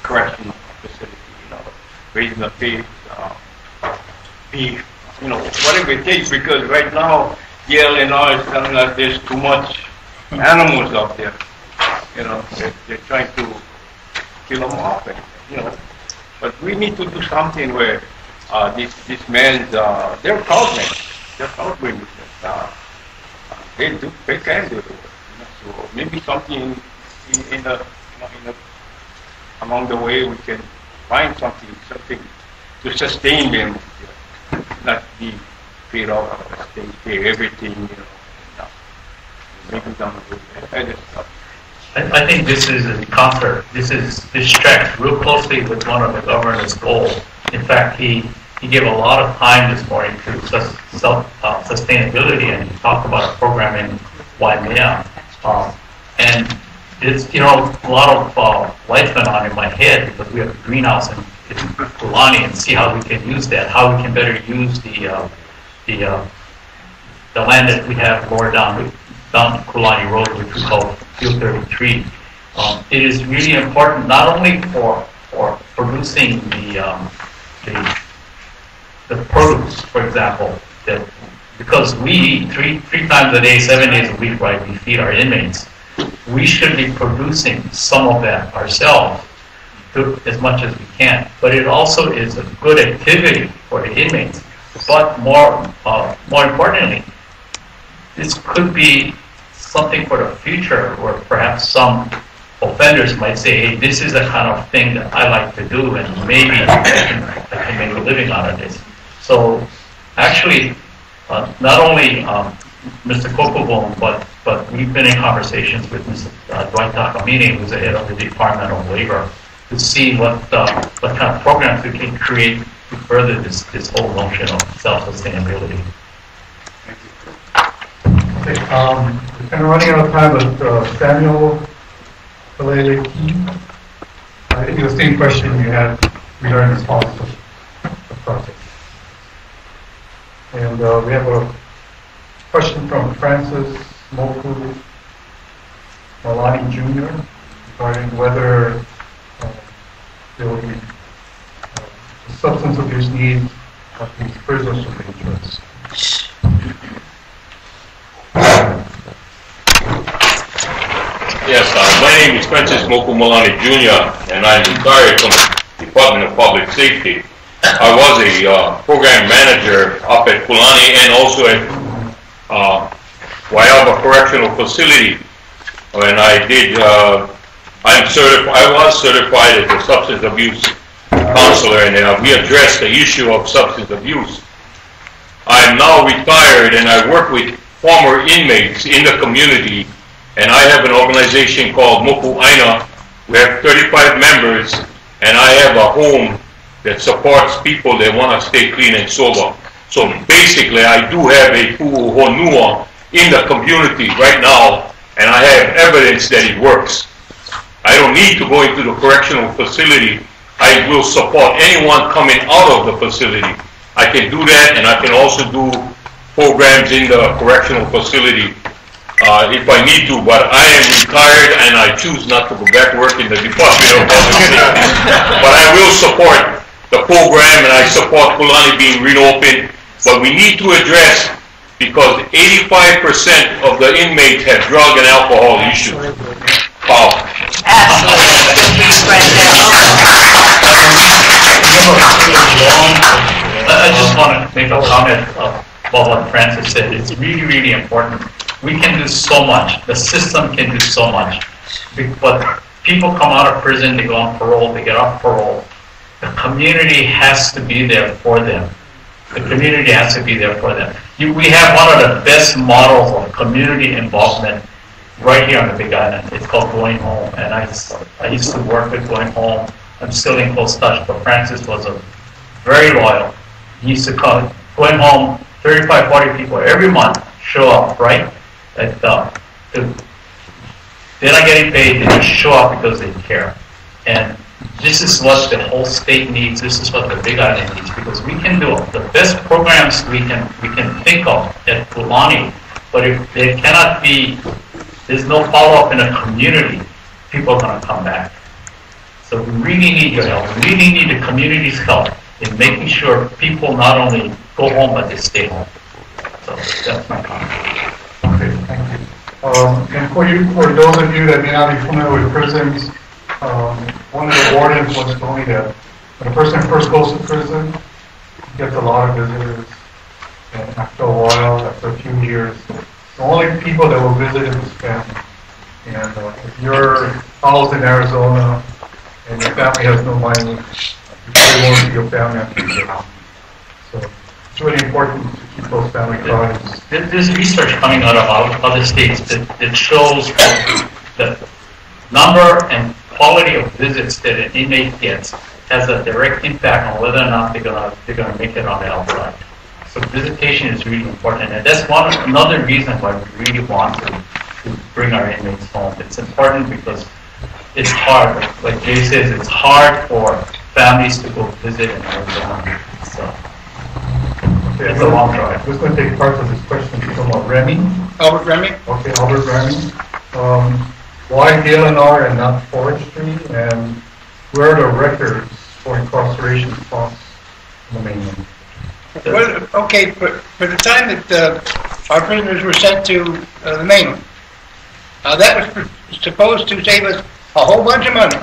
correctional facility, raising the pigs, beef, whatever it takes, because right now, the LNR is telling us there's too much animals out there. They're trying to kill them off, but we need to do something where these men, they're proud men, they're proud women, they can do it. So maybe something in the along the way we can find something to sustain them, not be paid off, pay everything, maybe down the road. I think this is a concert. This tracks real closely with one of the governor's goals. In fact, he gave a lot of time this morning to sustainability, and he talked about a program in Waimea. And it's, a lot of lights went on in my head because we have a greenhouse in Kulani, and see how we can use that, how we can better use the land that we have lower down Kulani Road, which we call Field 33. It is really important not only for producing the produce, for example, that because we eat three times a day, 7 days a week, right? We feed our inmates. We should be producing some of that ourselves as much as we can. But it also is a good activity for the inmates. But more importantly, this could be something for the future where perhaps some offenders might say, hey, this is the kind of thing that I like to do, and maybe I can make a living out of this. So actually, not only Mr. Kokobon, but we've been in conversations with Mr. Dwight Takamine, who's the head of the Department of Labor, to see what kind of programs we can create to further this whole notion of self-sustainability. Okay, we're kind of running out of time, but Samuel Kalele, I think the same question you had regarding the small project. And we have a question from Francis Moku Malani Jr. regarding whether there will be the substance abuse needs of these prisoners should be addressed. Yes, my name is Francis Moku Malani Jr. and I'm retired from the Department of Public Safety. I was a program manager up at Kulani and also at Waiaba Correctional Facility. when I did, I was certified as a substance abuse counselor, and we addressed the issue of substance abuse. I'm now retired, and I work with former inmates in the community, and I have an organization called Moku Aina. We have 35 members, and I have a home that supports people that want to stay clean and sober. So basically, I do have a pu'u honua in the community right now, and I have evidence that it works. I don't need to go into the correctional facility. I will support anyone coming out of the facility. I can do that, and I can also do programs in the correctional facility if I need to, but I am retired and I choose not to go back to work in the Department of Public Safety. But I will support the program, and I support Kulani being reopened, but we need to address, because 85% of the inmates have drug and alcohol issues. Wow. I just want to make a comment about what Francis said. It's really, really important. We can do so much. The system can do so much. But people come out of prison, they go on parole, they get off parole. The community has to be there for them. The community has to be there for them. We have one of the best models of community involvement right here on the Big Island. It's called Going Home, and I used to work with Going Home. I'm still in close touch, but Francis was very loyal. He used to come, Going Home, 35, 40 people every month show up, right? They're not getting paid, they just show up because they care. And this is what the whole state needs, this is what the Big Island needs, because we can do the best programs we can think of at Kulani, but if there cannot be, there's no follow-up in the community, people are going to come back. So we really need your help. We really need the community's help in making sure people not only go home, but they stay home. So that's my comment. Okay, thank you. And for those of you that may not be familiar with prisons, one of the wardens once told me that when a person first goes to prison, he gets a lot of visitors, and after a while, after a few years, the only people that will visit him is family. And if you're housed in Arizona and your family has no money, you probably won't see your family after you get out. So it's really important to keep those family ties. There's research coming out of other states that shows that the number and quality of visits that an inmate gets has a direct impact on whether or not they're gonna make it on the outside. So visitation is really important, and that's another reason why we really want to bring our inmates home. It's important because it's hard, like Jay says, it's hard for families to go visit in Arizona. So okay, it's a long drive. Who's going to take part of this question? You're talking about Remy? Albert Remy? Okay, Albert Remy. Why Hilo and not forestry? And where are the records for incarceration costs in the mainland? Well, okay, for the time that our prisoners were sent to the mainland, that was supposed to save us a whole bunch of money.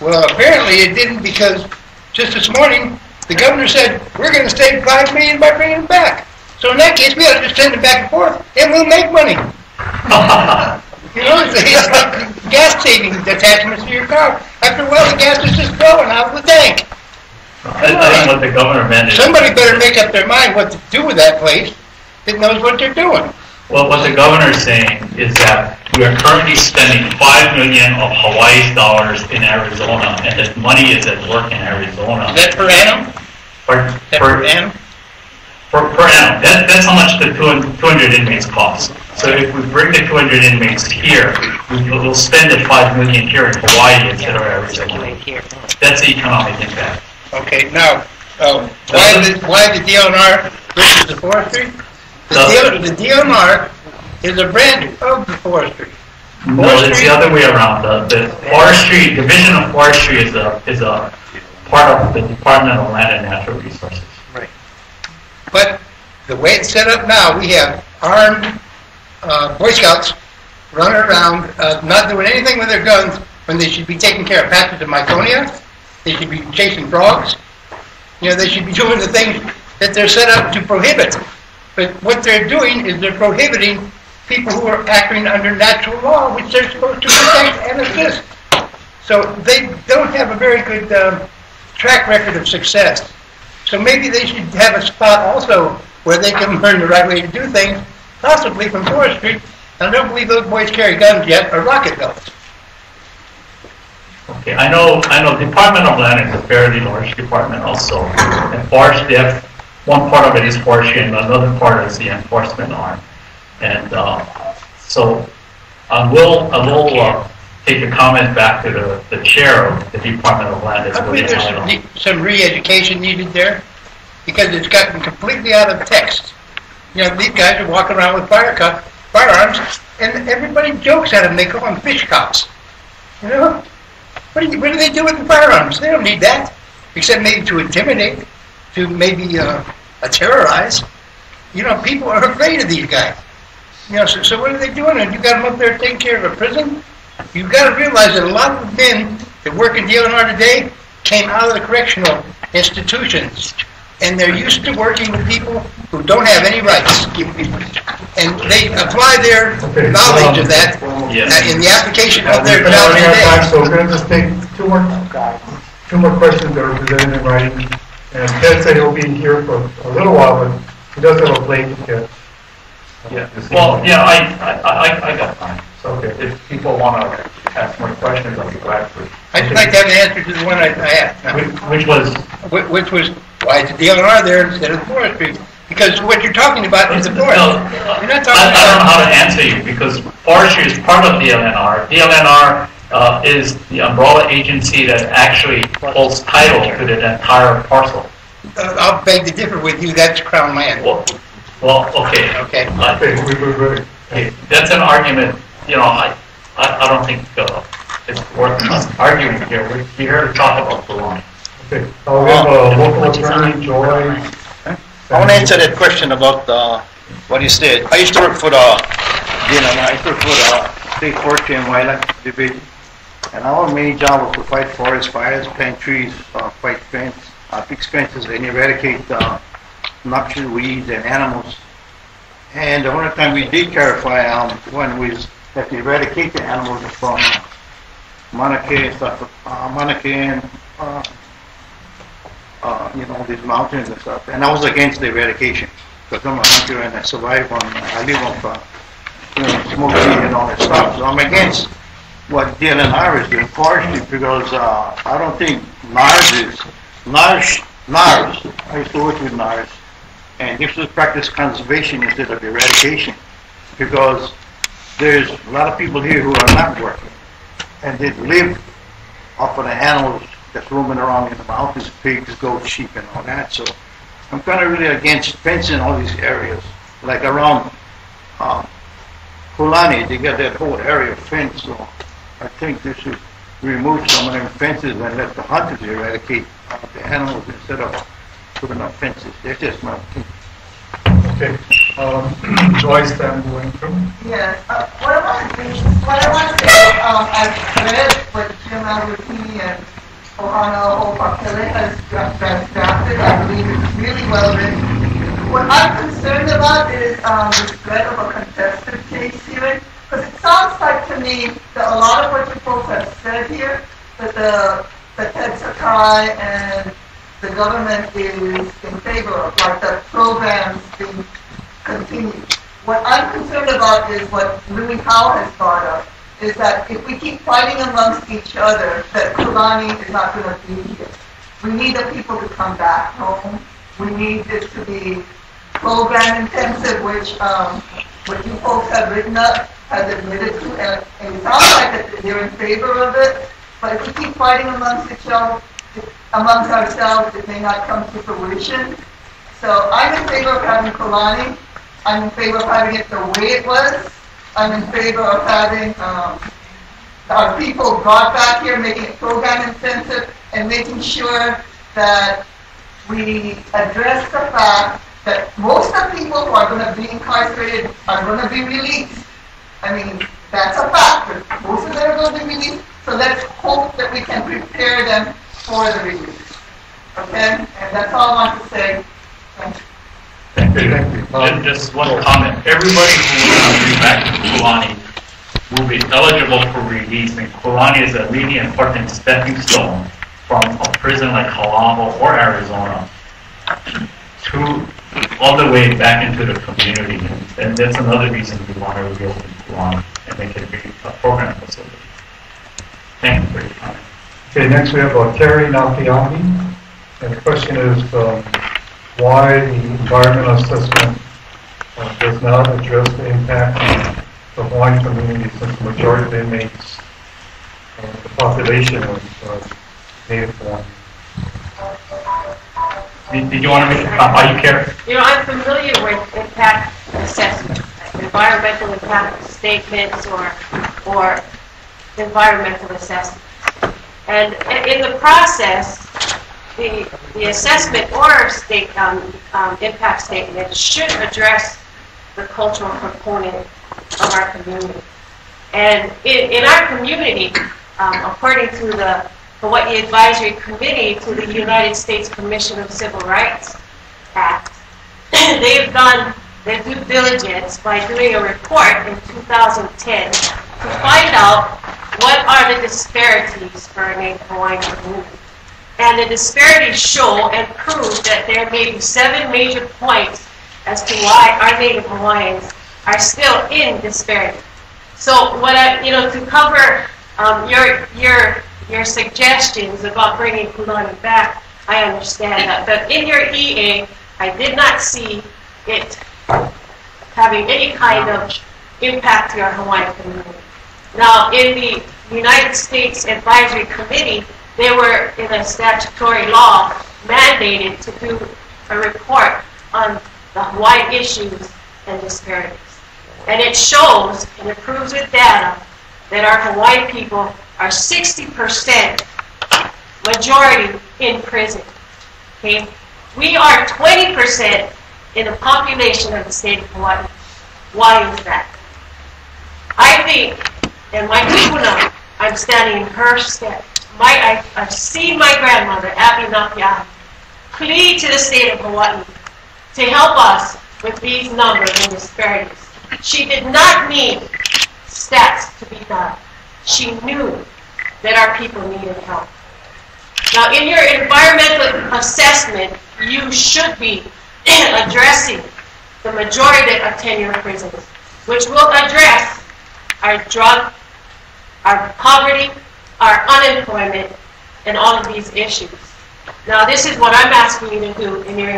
Well, apparently it didn't, because just this morning, the governor said, we're going to save $5 million by bringing them back. So in that case, we ought to just send them back and forth, and we'll make money. You know, it's like gas saving attachments to your car. After a while, the gas is just flowing out of the tank. I think what the governor meant is... Somebody better make up their mind what to do with that place that knows what they're doing. Well, what the governor is saying is that we are currently spending $5 million of Hawaii's dollars in Arizona, and that money is at work in Arizona. Is that per annum? Per annum? Per annum. That's how much the 200 inmates cost. So if we bring the 200 inmates here, we'll spend the $5 million here in Hawaii instead of Arizona. That's the economic impact. Okay, now, why the DNR versus the forestry? The DNR is a branch of the forestry. No, it's the other way around. The forestry, Division of Forestry is a part of the Department of Land and Natural Resources. Right. But the way it's set up now, we have armed Boy Scouts running around, not doing anything with their guns when they should be taking care of patches of Myconia. They should be chasing frogs. You know, they should be doing the things that they're set up to prohibit. But what they're doing is they're prohibiting people who are acting under natural law, which they're supposed to protect and assist. So they don't have a very good track record of success. So maybe they should have a spot also where they can learn the right way to do things, possibly from forestry. And I don't believe those boys carry guns yet or rocket belts. Okay, I know Department of Land is a fairly large department also. And forestry, one part of it is forestry and another part is the enforcement arm. And so I will take a comment back to the chair of the Department of Land. I believe there's some re-education needed there because it's gotten completely out of text. You know, these guys are walking around with firearms and everybody jokes at them. They call them fish cops. You know? What do they do with the firearms? They don't need that, except maybe to intimidate, to maybe terrorize. You know, people are afraid of these guys. You know, so what are they doing? You got them up there taking care of a prison? You've got to realize that a lot of the men that work in DLNR today came out of the correctional institutions, and they're used to working with people who don't have any rights, and they apply their knowledge of that in the application of their job today. So we're going to just take two more questions that are presented in writing. And Ted said he'll be here for a little while, but he does have a plane to catch. Yeah. Well, yeah, I got time. So if people want to ask more questions, I'll be glad to. I'd like to have an answer to the one I asked. Which was? Which was, why is the DLNR there instead of the forestry? Because what you're talking about is the forest. You're not talking I don't know how to answer you because forestry is part of DLNR. DLNR is the umbrella agency that actually holds title to the entire parcel. I'll beg to differ with you. That's Crown land. Well, okay. Okay. Okay. That's an argument. You know, I don't think it's worth us arguing here. We're here to talk about Kulani. Okay. We have a local attorney, Joy. I want to answer that question about what you said. I used to work for I used to work for the State Forestry and Wildlife Division. And our main job was to fight forest fires, plant trees, fight fix fences, and eradicate noxious weeds and animals. And the only time we did clarify when we had to eradicate the animals from Mauna Kea you know, these mountains and stuff. And I was against the eradication because I'm a hunter and I survive I live on smoke seed and all that stuff. So I'm against what DLNR is doing, forestry, because I don't think NARS, I used to work with NARS, and this was practice conservation instead of eradication, because there's a lot of people here who are not working, and they live off of the animals that's roaming around in the mountains, pigs, goats, sheep, and all that. So I'm kind of really against fencing all these areas, like around Kulani, they got that whole area fenced, so I think they should remove some of them fences and let the hunters eradicate the animals instead of putting up fences. That's just my opinion. Okay. Joyce, then going through. Yes. What I want to say, I've read what Jim Albertini and Ohana Opakele has drafted. I believe it's really well written. What I'm concerned about is the threat of a contested case hearing, because it sounds like to me that a lot of what you folks have said here, that the Ted Sakai and the government is in favor of, like the programs being continued. What I'm concerned about is what Louis Howe has brought up, is that if we keep fighting amongst each other, that Kulani is not going to be here. We need the people to come back home. We need this to be program intensive, which what you folks have written up has admitted to, and it sounds like that they're in favor of it. But if we keep fighting amongst ourselves, it may not come to fruition. So I'm in favor of having Kulani. I'm in favor of having it the way it was. I'm in favor of having our people brought back here, making it program intensive, and making sure that we address the fact that most of the people who are going to be incarcerated are going to be released. I mean, that's a fact. Most of them are going to be released, so let's hope that we can prepare them for the release. Okay? And that's all I want to say. Thank you. Thank you. Just one comment. Everybody who will be back to Kulani will be eligible for release, and Kulani is a really important stepping stone from a prison like Hilo or Arizona to all the way back into the community. And that's another reason we want to reopen Kulani and make it a program facility. Thank you for your comment. Okay, next we have Terry Napiani. And the question is why the environmental assessment does not address the impact on the Hawaiian community, since the majority of inmates, the population was Native Hawaiian. Did you want to make a comment? Are you care? You know, I'm familiar with impact assessment, environmental impact statements or environmental assessments. And in the process, the assessment or state impact statement should address the cultural component of our community. And in our community, according to the Hawaii Advisory Committee to the United States Commission of Civil Rights Act, they've done their due diligence by doing a report in 2010 to find out what are the disparities for our Native Hawaiian community. And the disparities show and prove that there may be 7 major points as to why our Native Hawaiians are still in disparity. So what to cover your suggestions about bringing Kulani back, I understand that. But in your EA, I did not see it having any kind of impact to our Hawaiian community. Now, in the United States Advisory Committee, they were in a statutory law mandated to do a report on the Hawaiian issues and disparities. And it shows and it proves with data that our Hawaiian people are 60% majority in prison. Okay? We are 20% in the population of the state of Hawaii. Why is that? I think, and my kupuna, I'm standing in her steps. I've seen my grandmother, Abby Napiahi, plead to the state of Hawaii to help us with these numbers and disparities. She did not need stats to be done. She knew that our people needed help. Now, in your environmental assessment, you should be addressing the majority of tenure prisons, which will address our drug, our poverty, our unemployment, and all of these issues. Now, this is what I'm asking you to do in your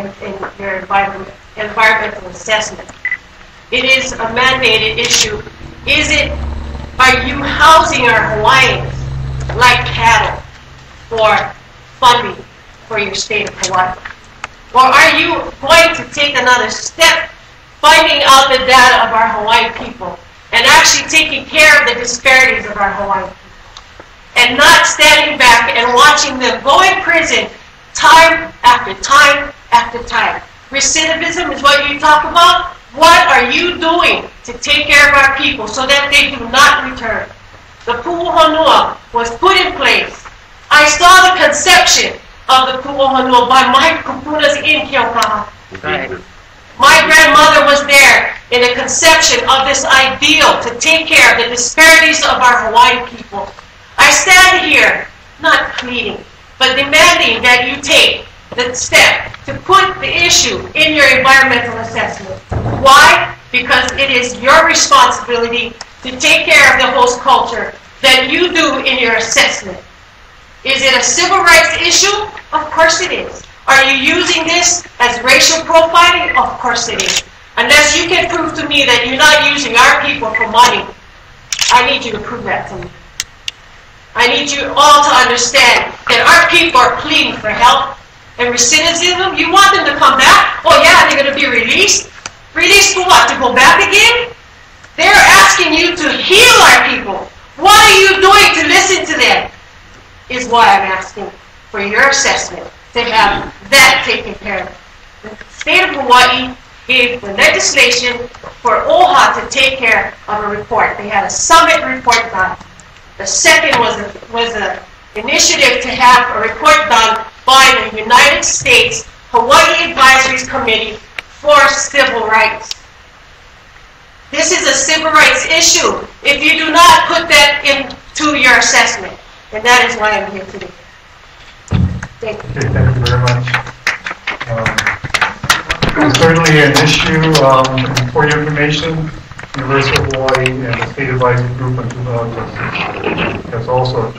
environmental assessment. It is a mandated issue. Are you housing our Hawaiians like cattle for funding for your state of Hawaii? Or are you going to take another step, finding out the data of our Hawaiian people, and actually taking care of the disparities of our Hawaiian people? And not standing back and watching them go in prison time after time after time. Recidivism is what you talk about. What are you doing to take care of our people so that they do not return? The pu'uhonua was put in place. I saw the conception of the pu'uhonua by my kupunas in Keaukaha. Right. My grandmother was there in the conception of this ideal to take care of the disparities of our Hawaiian people. I stand here, not pleading, but demanding that you take the step to put the issue in your environmental assessment. Why? Because it is your responsibility to take care of the host culture that you do in your assessment. Is it a civil rights issue? Of course it is. Are you using this as racial profiling? Of course it is. Unless you can prove to me that you're not using our people for money, I need you to prove that to me. I need you all to understand that our people are pleading for help. And recidivism, you want them to come back? Oh yeah, they're going to be released? Released for what? To go back again? They're asking you to heal our people. What are you doing to listen to them? Is why I'm asking for your assessment to have that taken care of. The state of Hawaii gave the legislation for OHA to take care of a report. They had a summit report done. The second was an initiative to have a report done by the United States Hawaii Advisory Committee for civil rights. This is a civil rights issue if you do not put that into your assessment. And that is why I'm here today. Thank you. Okay, thank you very much. It's certainly an issue. For your information, University of Hawaii and the State Advisory Group in 2006 has also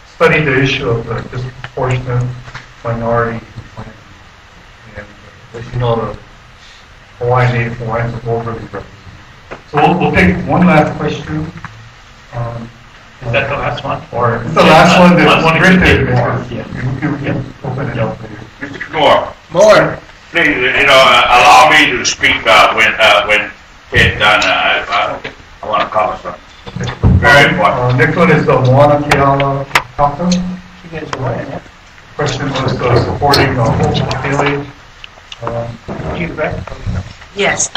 studied the issue of the disproportionate minority employment. And as you know, the Hawaiian Native Hawaiians are overly represented. So we'll take one last question. Is that the last one? Or it's the last one that's printed. Yeah. You can open it up. Mr. Kumar. More. Please, allow me to speak when Ted's done. I want to comment something. Very important. Next one is the Moana Keala Kaka. Question was supporting Haley. Yes.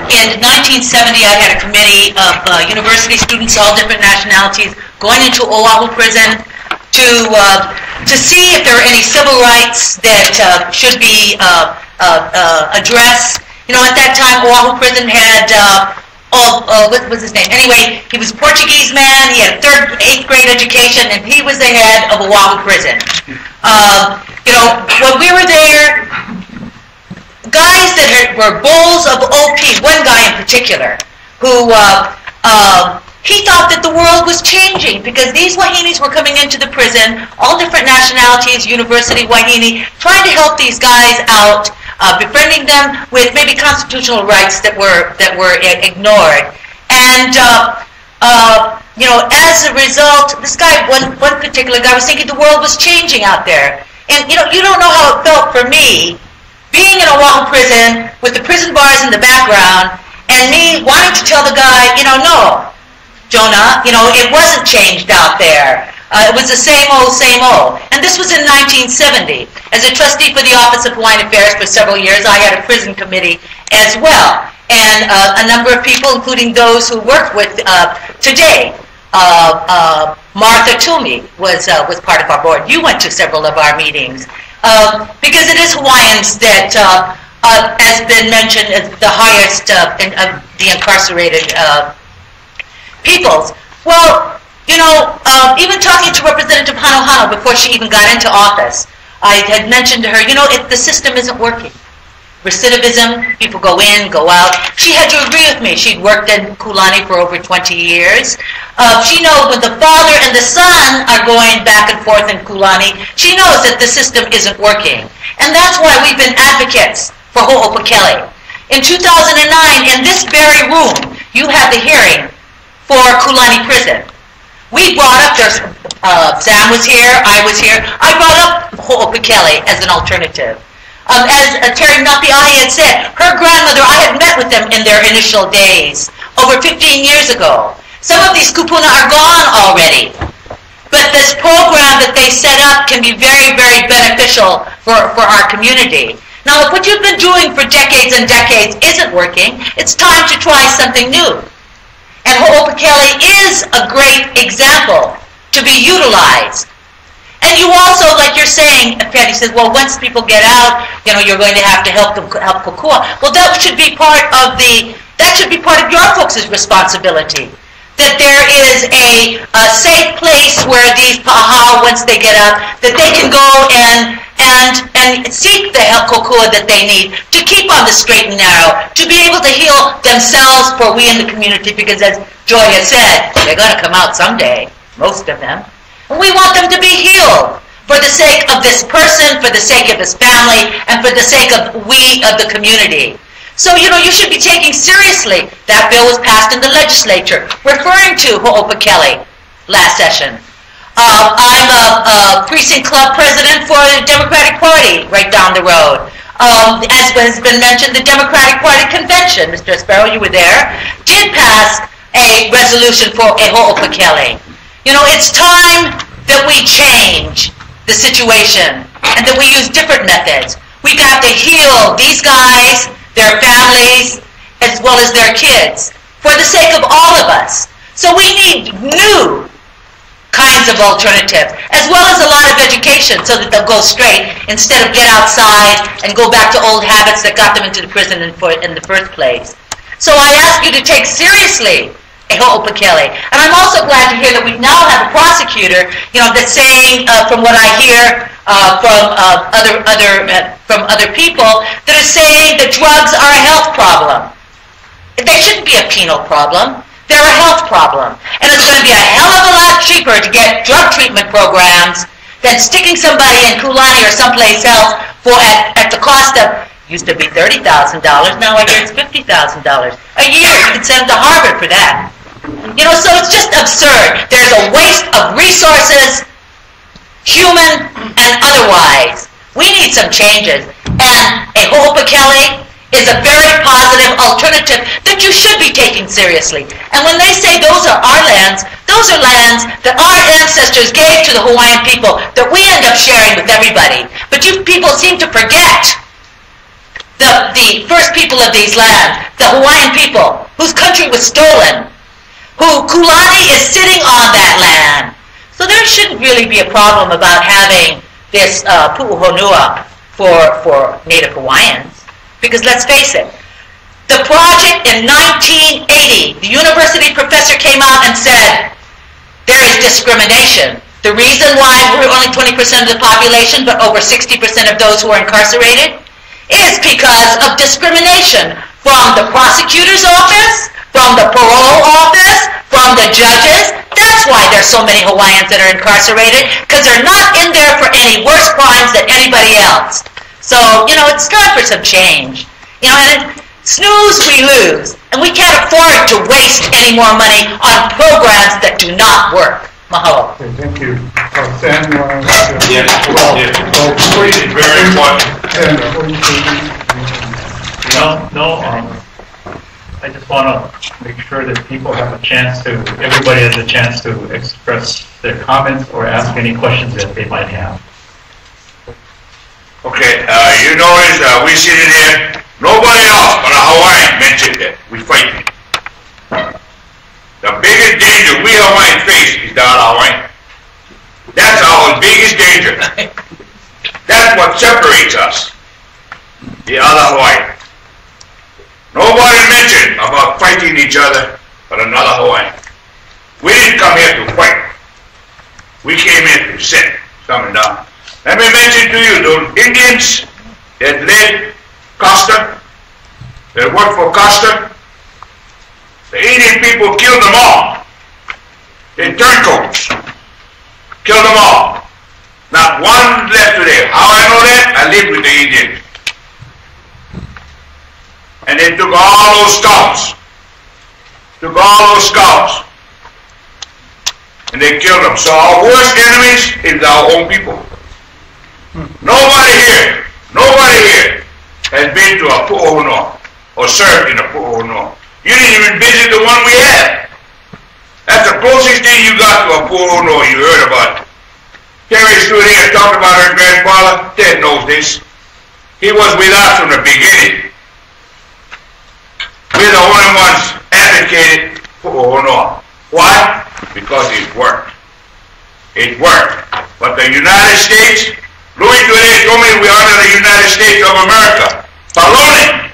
In 1970, I had a committee of university students, all different nationalities, going into Oahu prison to see if there were any civil rights that should be addressed. You know, at that time, Oahu prison had what was his name? Anyway, he was a Portuguese man. He had a 8th grade education, and he was the head of Oahu prison. You know, when we were there, guys that were bulls of OP, one guy in particular, who he thought that the world was changing because these Wahinis were coming into the prison, all different nationalities, university Wahini, trying to help these guys out, befriending them with maybe constitutional rights that were ignored. And you know, as a result, this guy, one particular guy, was thinking the world was changing out there. And you know, you don't know how it felt for me, being in Oahu prison with the prison bars in the background, and me wanting to tell the guy, you know, no, Jonah, you know, it wasn't changed out there. It was the same old. And this was in 1970. As a trustee for the Office of Hawaiian Affairs for several years, I had a prison committee as well. And a number of people, including those who work with today, Martha Toomey was part of our board. You went to several of our meetings. Because it is Hawaiians that has been mentioned as the highest of the incarcerated peoples. Well, you know, even talking to Representative Hanohano before she even got into office, I had mentioned to her, you know, the system isn't working. Recidivism, people go in, go out. She had to agree with me. She'd worked in Kulani for over 20 years. She knows when the father and the son are going back and forth in Kulani, she knows that the system isn't working. And that's why we've been advocates for Ho'opakele. In 2009, in this very room, you had the hearing for Kulani Prison. We brought up, Sam was here, I was here, I brought up Ho'opakele as an alternative. As Terry Napiahi had said, her grandmother, I had met with them in their initial days, over 15 years ago. Some of these kupuna are gone already. But this program that they set up can be very, very beneficial for our community. Now, if what you've been doing for decades and decades isn't working, it's time to try something new. And Ho'opakele is a great example to be utilized. And you also, like you're saying, Patty says, well, once people get out, you know, you're going to have to help them help Kokua. Well, that should be part of your folks' responsibility. That there is a safe place where these paha, once they get out, that they can go and seek the help Kokua that they need to keep on the straight and narrow, to be able to heal themselves for we in the community, because as Joy has said, they're going to come out someday, most of them. We want them to be healed for the sake of this person, for the sake of his family, and for the sake of we of the community. So, you know, you should be taking seriously. That bill was passed in the legislature, referring to Ho'opakele last session. I'm a precinct club president for the Democratic Party right down the road. As has been mentioned, the Democratic Party convention, Mr. Sparrow, you were there, did pass a resolution for a Ho'opakele. You know, it's time that we change the situation and that we use different methods. We got to heal these guys, their families, as well as their kids, for the sake of all of us. So we need new kinds of alternatives, as well as a lot of education so that they'll go straight instead of get outside and go back to old habits that got them into the prison in the first place. So I ask you to take seriously Ho'opakele. And I'm also glad to hear that we now have a prosecutor, that's saying, from what I hear from other people, that are saying that drugs are a health problem. They shouldn't be a penal problem. They're a health problem. And it's going to be a hell of a lot cheaper to get drug treatment programs than sticking somebody in Kulani or someplace else at the cost of, used to be $30,000, now I hear it's $50,000 a year. You can send them to Harvard for that. So it's just absurd. There's a waste of resources, human and otherwise. We need some changes. And Ho'opakele is a very positive alternative that you should be taking seriously. And when they say those are our lands, those are lands that our ancestors gave to the Hawaiian people that we end up sharing with everybody. But you people seem to forget the first people of these lands, the Hawaiian people, whose country was stolen, who Kulani is sitting on that land. So there shouldn't really be a problem about having this pu'uhonua for Native Hawaiians. Because let's face it, the project in 1980, the university professor came out and said, there is discrimination. The reason why we're only 20% of the population, but over 60% of those who are incarcerated, is because of discrimination from the prosecutor's office, from the parole office, from the judges. That's why there's so many Hawaiians that are incarcerated, because they're not in there for any worse crimes than anybody else. So, it's time for some change. And snooze, we lose. And we can't afford to waste any more money on programs that do not work. Mahalo. Okay, thank you. Sam, you want to... Yes, very important. I just want to make sure that people have a chance everybody has a chance to express their comments or ask any questions that they might have. Okay, you notice we sitting here, nobody else but a Hawaiian mentioned that we fighting. The biggest danger we Hawaiians face is the other Hawaiian. That's our biggest danger. That's what separates us, the other Hawaiian. Nobody mentioned about fighting each other but another Hawaiian. We didn't come here to fight. We came here to sit, coming down. Let me mention to you, those Indians that led Costa, that worked for Costa, the Indian people killed them all. They turncoats. Killed them all. Not one left today. How I know that? I lived with the Indians. And they took all those scouts. And they killed them. So our worst enemies is our own people. Nobody here has been to a pu'uhonua or served in a pu'uhonua. You didn't even visit the one we had. That's the closest thing you got to a pu'uhonua you heard about. Terry stood here and talked about her grandfather. Ted knows this. He was with us from the beginning. We're the only ones advocated pu'uhonua. Why? Because it worked. It worked. But the United States, Louis today told me we are under the United States of America. Baloney!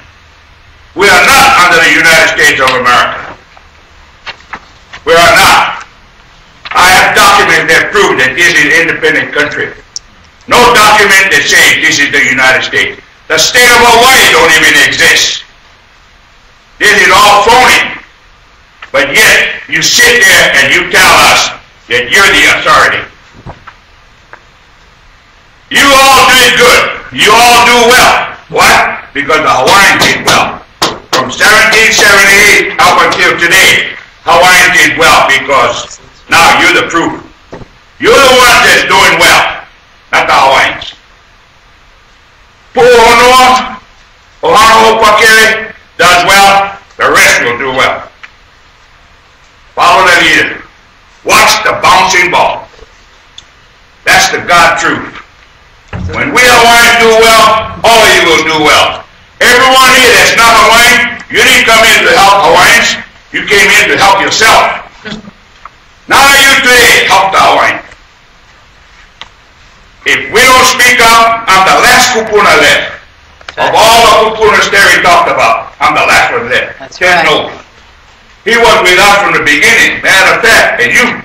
We are not under the United States of America. We are not. I have documents that prove that this is an independent country. No document that says this is the United States. The state of Hawaii don't even exist. This is all phony. But yet, you sit there and you tell us that you're the authority. You all did good. You all do well. What? Because the Hawaiians did well. From 1778 up until today, Hawaiians did well because now you're the proof. You're the ones that's doing well, not the Hawaiians. Pu'uhonua, Ho'opakele does well, the rest will do well. Follow the leader. Watch the bouncing ball. That's the God truth. When we Hawaiians do well, all of you will do well. Everyone here that's not Hawaiian, you didn't come in to help Hawaiians, you came in to help yourself. None of you today talk to Hawaiian. If we don't speak up, I'm the last kupuna left. Of all the kupunas Terry talked about, I'm the last one left. That's Ken right. knows. He was with us from the beginning. Matter of fact, and you,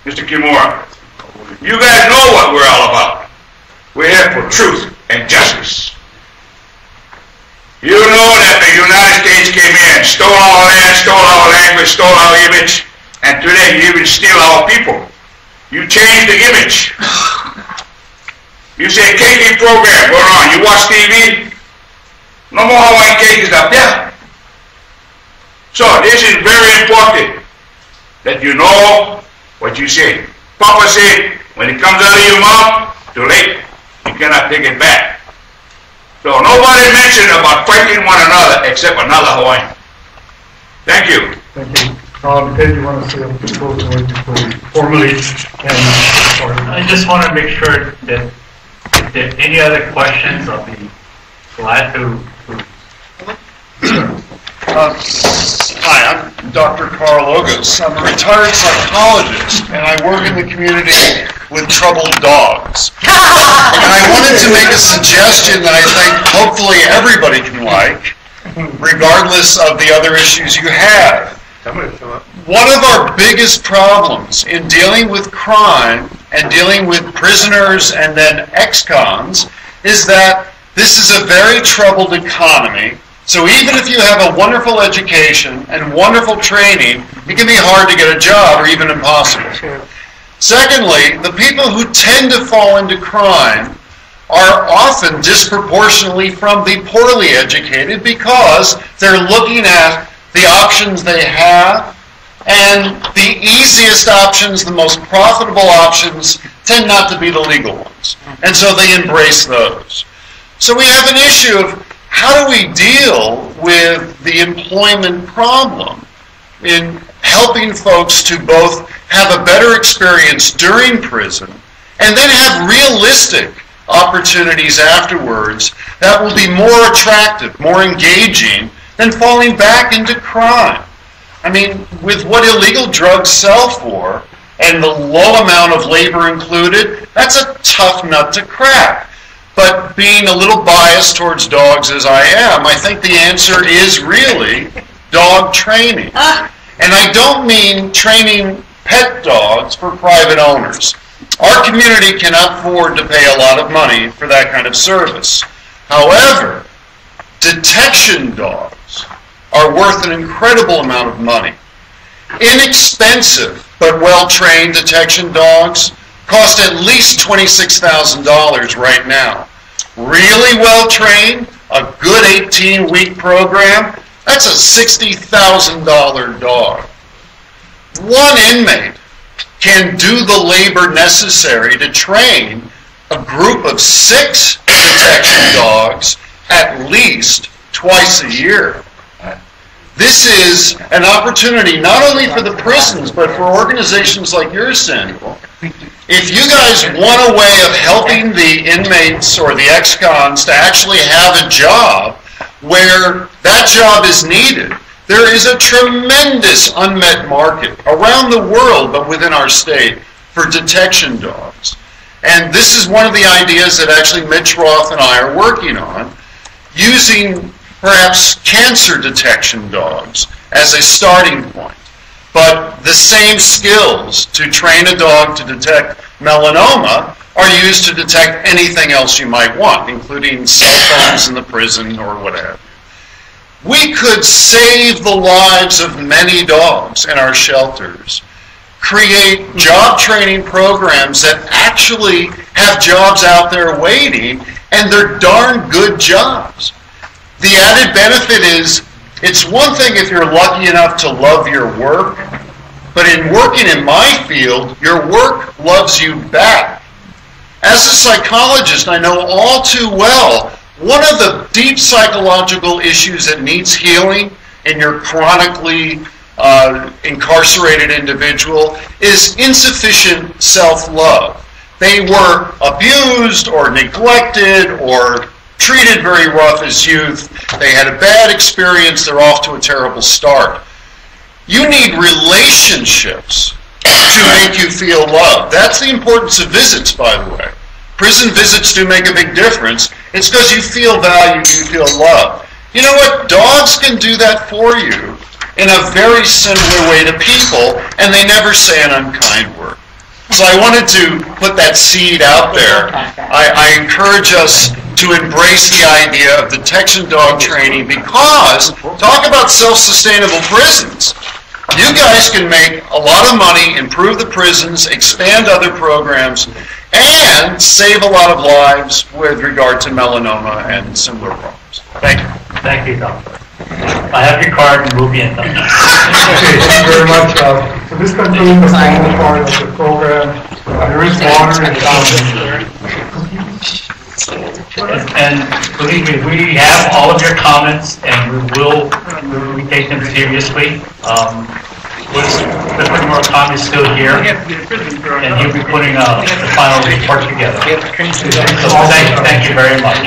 Mr. Kimura, you guys know what we're all about. We're here for truth and justice. You know that the United States came in, stole our land, stole our language, stole our image, and today you even steal our people. You change the image. You say KK program going on. You watch TV? No more Hawaiian cases up there. So this is very important that you know what you say. Papa said, when it comes out of your mouth, too late. You cannot take it back. So nobody mentioned about fighting one another except another Hawaiian. Thank you. Thank you. Ted, you want to say a closing word before we formally end? I just want to make sure that if there are any other questions, I'll be glad to. Hi, I'm Dr. Carl Ogus. I'm a retired psychologist, and I work in the community with troubled dogs. And I wanted to make a suggestion that I think hopefully everybody can like, regardless of the other issues you have. One of our biggest problems in dealing with crime and dealing with prisoners and then ex-cons is that this is a very troubled economy. So even if you have a wonderful education and wonderful training, it can be hard to get a job or even impossible. Secondly, the people who tend to fall into crime are often disproportionately from the poorly educated because they're looking at the options they have, and the easiest options, the most profitable options, tend not to be the legal ones. And so they embrace those. So we have an issue of how do we deal with the employment problem in helping folks to both have a better experience during prison and then have realistic opportunities afterwards that will be more attractive, more engaging than falling back into crime. I mean, with what illegal drugs sell for and the low amount of labor included, that's a tough nut to crack. But being a little biased towards dogs as I am, I think the answer is really dog training. And I don't mean training pet dogs for private owners. Our community cannot afford to pay a lot of money for that kind of service. However, detection dogs are worth an incredible amount of money. Inexpensive but well-trained detection dogs cost at least $26,000 right now. Really well-trained, a good 18-week program, that's a $60,000 dog. One inmate can do the labor necessary to train a group of 6 detection dogs at least twice a year. This is an opportunity not only for the prisons, but for organizations like yours, Samuel. If you guys want a way of helping the inmates or the ex-cons to actually have a job where that job is needed, there is a tremendous unmet market around the world, but within our state, for detection dogs. And this is one of the ideas that actually Mitch Roth and I are working on, using perhaps cancer detection dogs as a starting point. But the same skills to train a dog to detect melanoma are used to detect anything else you might want, including cell phones in the prison or whatever. We could save the lives of many dogs in our shelters, create job training programs that actually have jobs out there waiting, and they're darn good jobs. The added benefit is, it's one thing if you're lucky enough to love your work, but in working in my field, your work loves you back. As a psychologist, I know all too well, one of the deep psychological issues that needs healing in your chronically incarcerated individual is insufficient self-love. They were abused or neglected or treated very rough as youth. They had a bad experience. They're off to a terrible start. You need relationships to make you feel loved. That's the importance of visits, by the way. Prison visits do make a big difference. It's because you feel valued, you feel loved. You know what? Dogs can do that for you in a very similar way to people, and they never say an unkind word. So I wanted to put that seed out there. I encourage us to embrace the idea of detection dog training because, talk about self-sustainable prisons. You guys can make a lot of money, improve the prisons, expand other programs, and save a lot of lives with regard to melanoma and similar problems. Thank you. Thank you, Doctor. I have your card and we'll be in touch. Okay, thank you very much. So this concludes the final part of the program. There is water and And believe me, we have all of your comments and we take them seriously. Mr. Murakami is still here, and he'll be putting the final report together. So thank you very much.